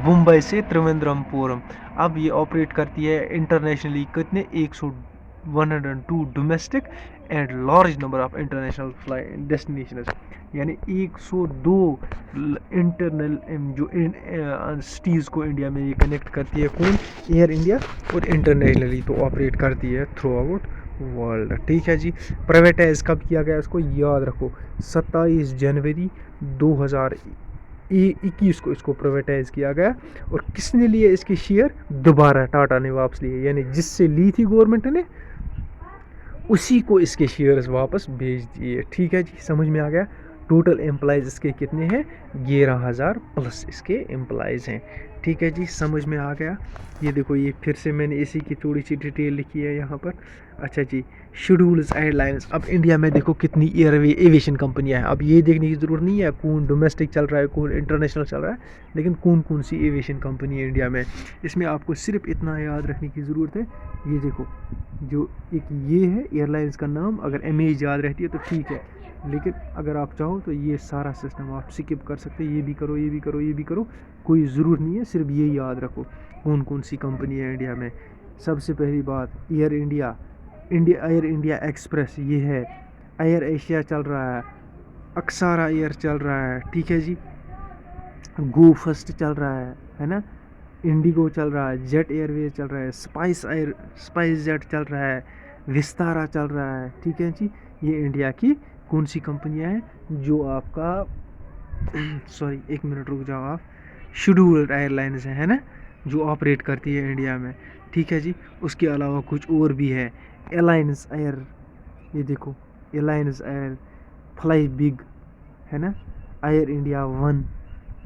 मुंबई से त्रिवेंद्रमपुरम। अब ये ऑपरेट करती है इंटरनेशनली कितने? 102 domestic and large number of international flight destination, यानी 102 इंटरनल जो सिटीज़ को इंडिया में ये कनेक्ट करती है। कौन? Air India. और इंटरनेशनली तो ऑपरेट करती है थ्रू आउट वर्ल्ड। ठीक है जी। प्राइवेटाइज कब किया गया इसको याद रखो, 27 जनवरी 2021 को इसको प्राइवेटाइज किया गया। और किसने लिए इसके शेयर? दोबारा टाटा ने वापस लिए, यानी जिससे ली थी गवर्नमेंट ने उसी को इसके शेयर्स वापस भेज दिए। ठीक है जी, समझ में आ गया। टोटल एम्प्लॉयज़ इसके कितने हैं? 11,000 प्लस इसके एम्प्लॉयज़ हैं। ठीक है जी, समझ में आ गया। ये देखो, ये फिर से मैंने इसी की थोड़ी सी डिटेल लिखी है यहाँ पर। अच्छा जी, शेड्यूल्स एयरलाइंस। अब इंडिया में देखो कितनी एविएशन कंपनियां हैं। अब ये देखने की ज़रूरत नहीं है कौन डोमेस्टिक चल रहा है कौन इंटरनेशनल चल रहा है, लेकिन कौन कौन सी एविएशन कंपनी है इंडिया में। इसमें आपको सिर्फ इतना याद रखने की ज़रूरत है, ये देखो जो एक ये है एयरलाइंस का नाम, अगर इमेज याद रहती है तो ठीक है, लेकिन अगर आप चाहो तो ये सारा सिस्टम आप स्किप कर सकते हैं। ये भी करो, ये भी करो, ये भी करो, कोई ज़रूरत नहीं है, सिर्फ ये याद रखो कौन कौन सी कंपनी है इंडिया में। सबसे पहली बात, air India, air India express ये है। एयर एशिया चल रहा है, अक्सारा एयर चल रहा है, ठीक है जी। गो फर्स्ट चल रहा है ना। इंडिगो चल रहा है, जेट एयरवेज चल रहा है, स्पाइस जेट चल रहा है, विस्तारा चल रहा है, ठीक है जी। ये इंडिया की कौन सी कंपनियां हैं जो आपका सॉरी एक मिनट रुक जाओ आप, शेड्यूल्ड एयरलाइंस है ना, जो ऑपरेट करती है इंडिया में, ठीक है जी। उसके अलावा कुछ और भी है, एलायंस एयर, ये देखो एलायंस एयर, फ्लाई बिग है ना, एयर इंडिया वन,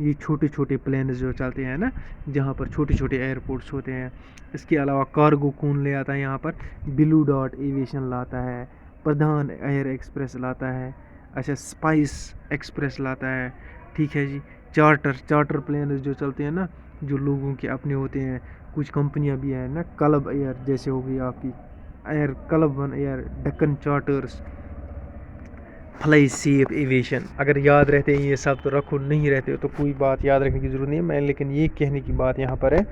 ये छोटे छोटे प्लेन जो चलते हैं ना, जहाँ पर छोटे छोटे एयरपोर्ट्स होते हैं। इसके अलावा कार्गो कौन ले आता है यहाँ पर, ब्लू डॉट एविएशन लाता है, प्रधान एयर एक्सप्रेस लाता है, अच्छा स्पाइस एक्सप्रेस लाता है, ठीक है जी। चार्टर प्लेन जो चलते हैं ना, जो लोगों के अपने होते हैं, कुछ कंपनियां भी हैं ना, क्लब एयर जैसे हो गई आपकी air, club one air, Deccan charters, fly safe aviation. अगर याद रहते हैं ये सब तो रखो, नहीं रहते हो तो कोई बात याद रखने की ज़रूरत नहीं है मैं, लेकिन ये कहने की बात यहाँ पर है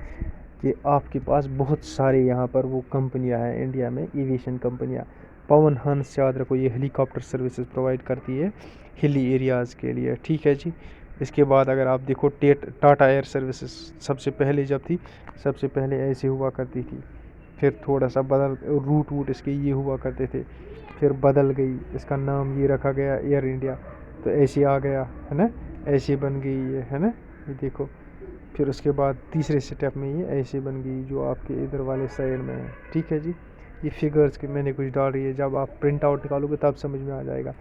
कि आपके पास बहुत सारे यहाँ पर वो कंपनियाँ हैं इंडिया में, एविएशन कंपनियाँ। पवन हंस याद रखो, ये हेलीकॉप्टर सर्विसेज प्रोवाइड करती है हिली एरियाज़ के लिए, ठीक है जी। इसके बाद अगर आप देखो टाटा एयर सर्विसेज सबसे पहले जब थी, सबसे पहले ऐसे हुआ करती थी, फिर थोड़ा सा बदल रूट इसके ये हुआ करते थे, फिर बदल गई, इसका नाम ये रखा गया एयर इंडिया, तो ऐसे आ गया है ना, ऐसे बन गई ये है ना, ये देखो। फिर उसके बाद तीसरे स्टेप में ये ऐसे बन गई जो आपके इधर वाले साइड में है, ठीक है जी। ये फिगर्स के मैंने कुछ डाल रही है, जब आप प्रिंट आउट निकालोगे तब समझ में आ जाएगा।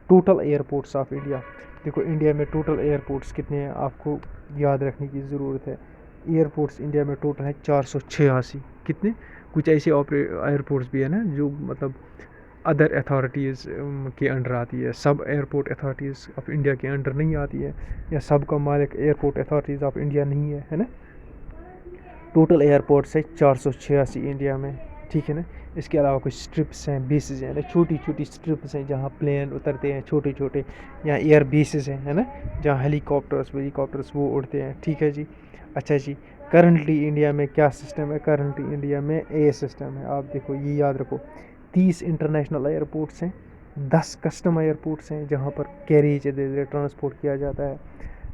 टोटल एयरपोर्ट्स ऑफ इंडिया, देखो इंडिया में टोटल एयरपोर्ट्स कितने हैं आपको याद रखने की ज़रूरत है। एयरपोर्ट्स इंडिया में टोटल है 486। कितने, कुछ ऐसे एयरपोर्ट्स भी है ना जो मतलब अदर अथॉरिटीज़ के अंडर आती है, सब एयरपोर्ट अथॉरिटीज़ ऑफ इंडिया के अंडर नहीं आती है, या सब का मालिक एयरपोर्ट अथॉरिटीज़ ऑफ इंडिया नहीं है ना। टोटल एयरपोर्ट्स है 486 इंडिया में, ठीक है ना। इसके अलावा कुछ स्ट्रिप्स हैं, बेसिस हैं ना, छोटी छोटी स्ट्रिप्स हैं जहाँ प्लेन उतरते हैं, छोटे छोटे, यहाँ एयर बेसिस हैं है ना, जहाँ हेलीकॉप्टर्स वो उड़ते हैं, ठीक है जी। अच्छा जी, करंटली इंडिया में क्या सिस्टम है, करंटली इंडिया में ए सिस्टम है। आप देखो ये याद रखो, 30 इंटरनेशनल एयरपोर्ट्स हैं, 10 कस्टम एयरपोर्ट्स हैं जहाँ पर कैरेज ट्रांसपोर्ट किया जाता है,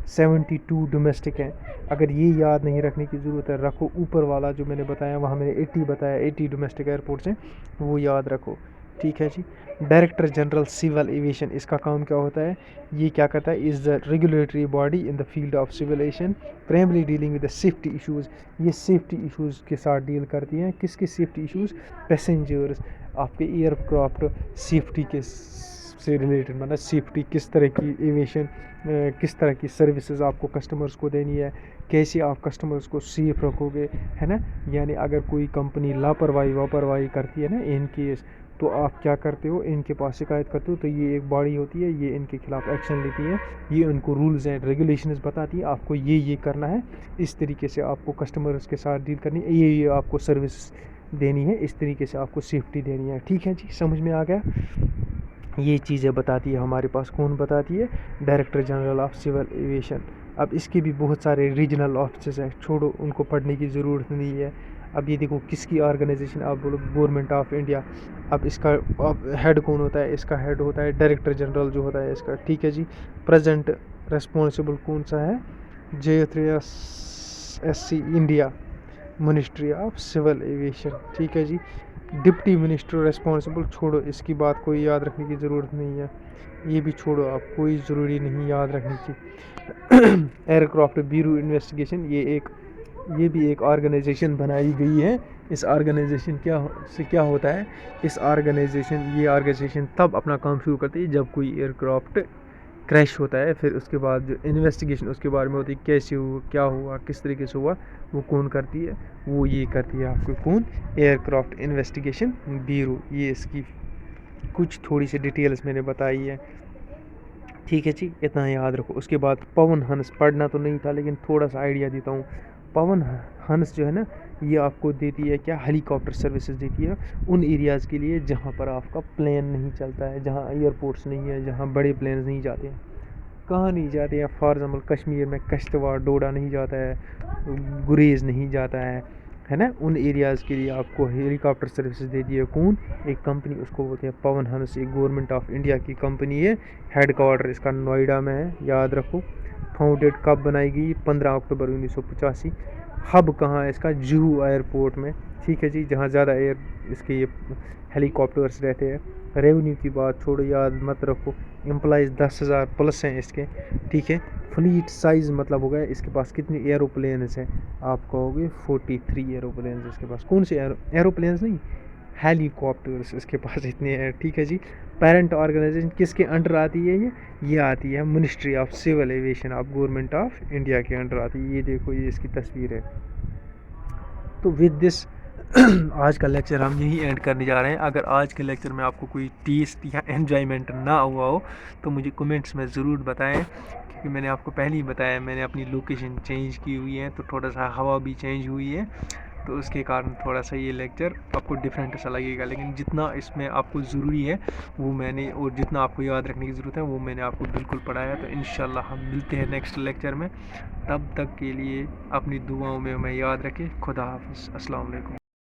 72 डोमेस्टिक हैं। अगर ये याद नहीं रखने की ज़रूरत है, रखो ऊपर वाला जो मैंने बताया, वहाँ मैंने 80 बताया, 80 डोमेस्टिक एयरपोर्ट्स हैं, वो याद रखो, ठीक है जी। डायरेक्टर जनरल सिविल एविएशन, इसका काम क्या होता है, ये क्या करता है, is the regulatory body in the field of civil aviation, primary dealing with the safety issues. ये सेफ्टी इशूज़ के साथ डील करती हैं, किसके सेफ्टी इशूज़, पैसेंजर्स, आपके एयरक्राफ्ट सेफ्टी के से रिलेटेड, मतलब सेफ्टी किस तरह की एविएशन, किस तरह की सर्विसेज आपको कस्टमर्स को देनी है, कैसे आप कस्टमर्स को सेफ रखोगे, है ना। यानी अगर कोई कंपनी लापरवाही करती है ना इन केस, तो आप क्या करते हो, इनके पास शिकायत करते हो, तो ये एक बॉडी होती है, ये इनके खिलाफ एक्शन लेती है, ये उनको रूल्स एंड रेगुलेशंस बताती है, आपको ये करना है, इस तरीके से आपको कस्टमर्स के साथ डील करनी है, ये आपको सर्विस देनी है, इस तरीके से आपको सेफ्टी देनी है, ठीक है जी। समझ में आ गया, ये चीज़ें बताती है हमारे पास, कौन बताती है, director general of civil aviation. अब इसके भी बहुत सारे रीजनल ऑफिस हैं, छोड़ो उनको पढ़ने की ज़रूरत नहीं है। अब ये देखो किसकी ऑर्गेनाइजेशन, आप बोलो गवर्नमेंट ऑफ इंडिया। अब इसका हेड कौन होता है, इसका हेड होता है डायरेक्टर जनरल जो होता है इसका, ठीक है जी। प्रेजेंट रेस्पॉन्सिबल कौन सा है, JSC India, ministry of civil aviation, ठीक है जी। डिप्टी मिनिस्टर रेस्पॉन्सिबल, छोड़ो इसकी बात कोई याद रखने की ज़रूरत नहीं है, ये भी छोड़ो आप, कोई ज़रूरी नहीं याद रखने की। एयरक्राफ्ट ब्यूरो इन्वेस्टिगेशन, ये भी एक ऑर्गेनाइजेशन बनाई गई है। इस ऑर्गेनाइजेशन क्या होता है, ये ऑर्गेनाइजेशन तब अपना काम शुरू करती है जब कोई एयरक्राफ्ट क्रैश होता है, फिर उसके बाद जो इन्वेस्टिगेशन उसके बारे में होती है, कैसे हुआ, क्या हुआ, किस तरीके से हुआ, वो कौन करती है, वो ये करती है आपको कौन, एयरक्राफ्ट इन्वेस्टिगेशन ब्यूरो। ये इसकी कुछ थोड़ी सी डिटेल्स मैंने बताई है, ठीक है जी, इतना याद रखो। उसके बाद पवन हंस पढ़ना तो नहीं था, लेकिन थोड़ा सा आइडिया देता हूँ। पवन हंस जो है ना, ये आपको देती है क्या, हेलीकॉप्टर सर्विसेज देती है उन एरियाज़ के लिए जहाँ पर आपका प्लेन नहीं चलता है, जहाँ एयरपोर्ट्स नहीं है, जहाँ बड़े प्लेन नहीं जाते हैं। कहाँ नहीं जाते हैं, फॉर एग्ज़ाम्पल कश्मीर में कश्तवाड़ डोडा नहीं जाता है, गुरेज़ नहीं जाता है ना। उन एरियाज़ के लिए आपको हेलीकॉप्टर सर्विसेज दे दी है कौन, एक कंपनी, उसको बोलते हैं पवन हंस। एक गवर्नमेंट ऑफ इंडिया की कंपनी है, हेड क्वार्टर इसका नोएडा में है, याद रखो। फाउंडेड कब बनाई गई, 15 अक्टूबर 1985। हब कहाँ है इसका, जुहू एयरपोर्ट में, ठीक है जी, जहाँ ज़्यादा इसके ये हेलीकॉप्टर्स रहते हैं। रेवेन्यू की बात छोड़ो, याद मत रखो। एम्प्लॉइज़ 10,000 प्लस हैं इसके, ठीक है। फ्लीट साइज़ मतलब हो गया इसके पास कितने एरोप्लेन्स हैं, आप कहोगे 43 एरोप्लेन्स इसके पास। कौन से एरोप्लेन्स नहीं, हेलीकॉप्टर्स इसके पास इतने हैं, ठीक है जी। पेरेंट ऑर्गेनाइजेशन किसके अंडर आती है, ये आती है ministry of civil aviation of government of India के अंडर आती है। ये देखो, ये इसकी तस्वीर है। तो विद दिस आज का लेक्चर हम यही एंड करने जा रहे हैं। अगर आज के लेक्चर में आपको कोई टेस्ट या एन्जॉयमेंट ना हुआ हो तो मुझे कमेंट्स में ज़रूर बताएं, क्योंकि मैंने आपको पहले ही बताया मैंने अपनी लोकेशन चेंज की हुई है, तो थोड़ा सा हवा भी चेंज हुई है, तो उसके कारण थोड़ा सा ये लेक्चर आपको डिफरेंट सा लगेगा। लेकिन जितना इसमें आपको ज़रूरी है वो मैंने, और जितना आपको याद रखने की ज़रूरत है वो मैंने आपको बिल्कुल पढ़ाया। तो इंशाल्लाह हम मिलते हैं नेक्स्ट लेक्चर में। तब तक के लिए अपनी दुआओं में हमें याद रखें। खुदा हाफिज़, अस्सलाम वालेकुम।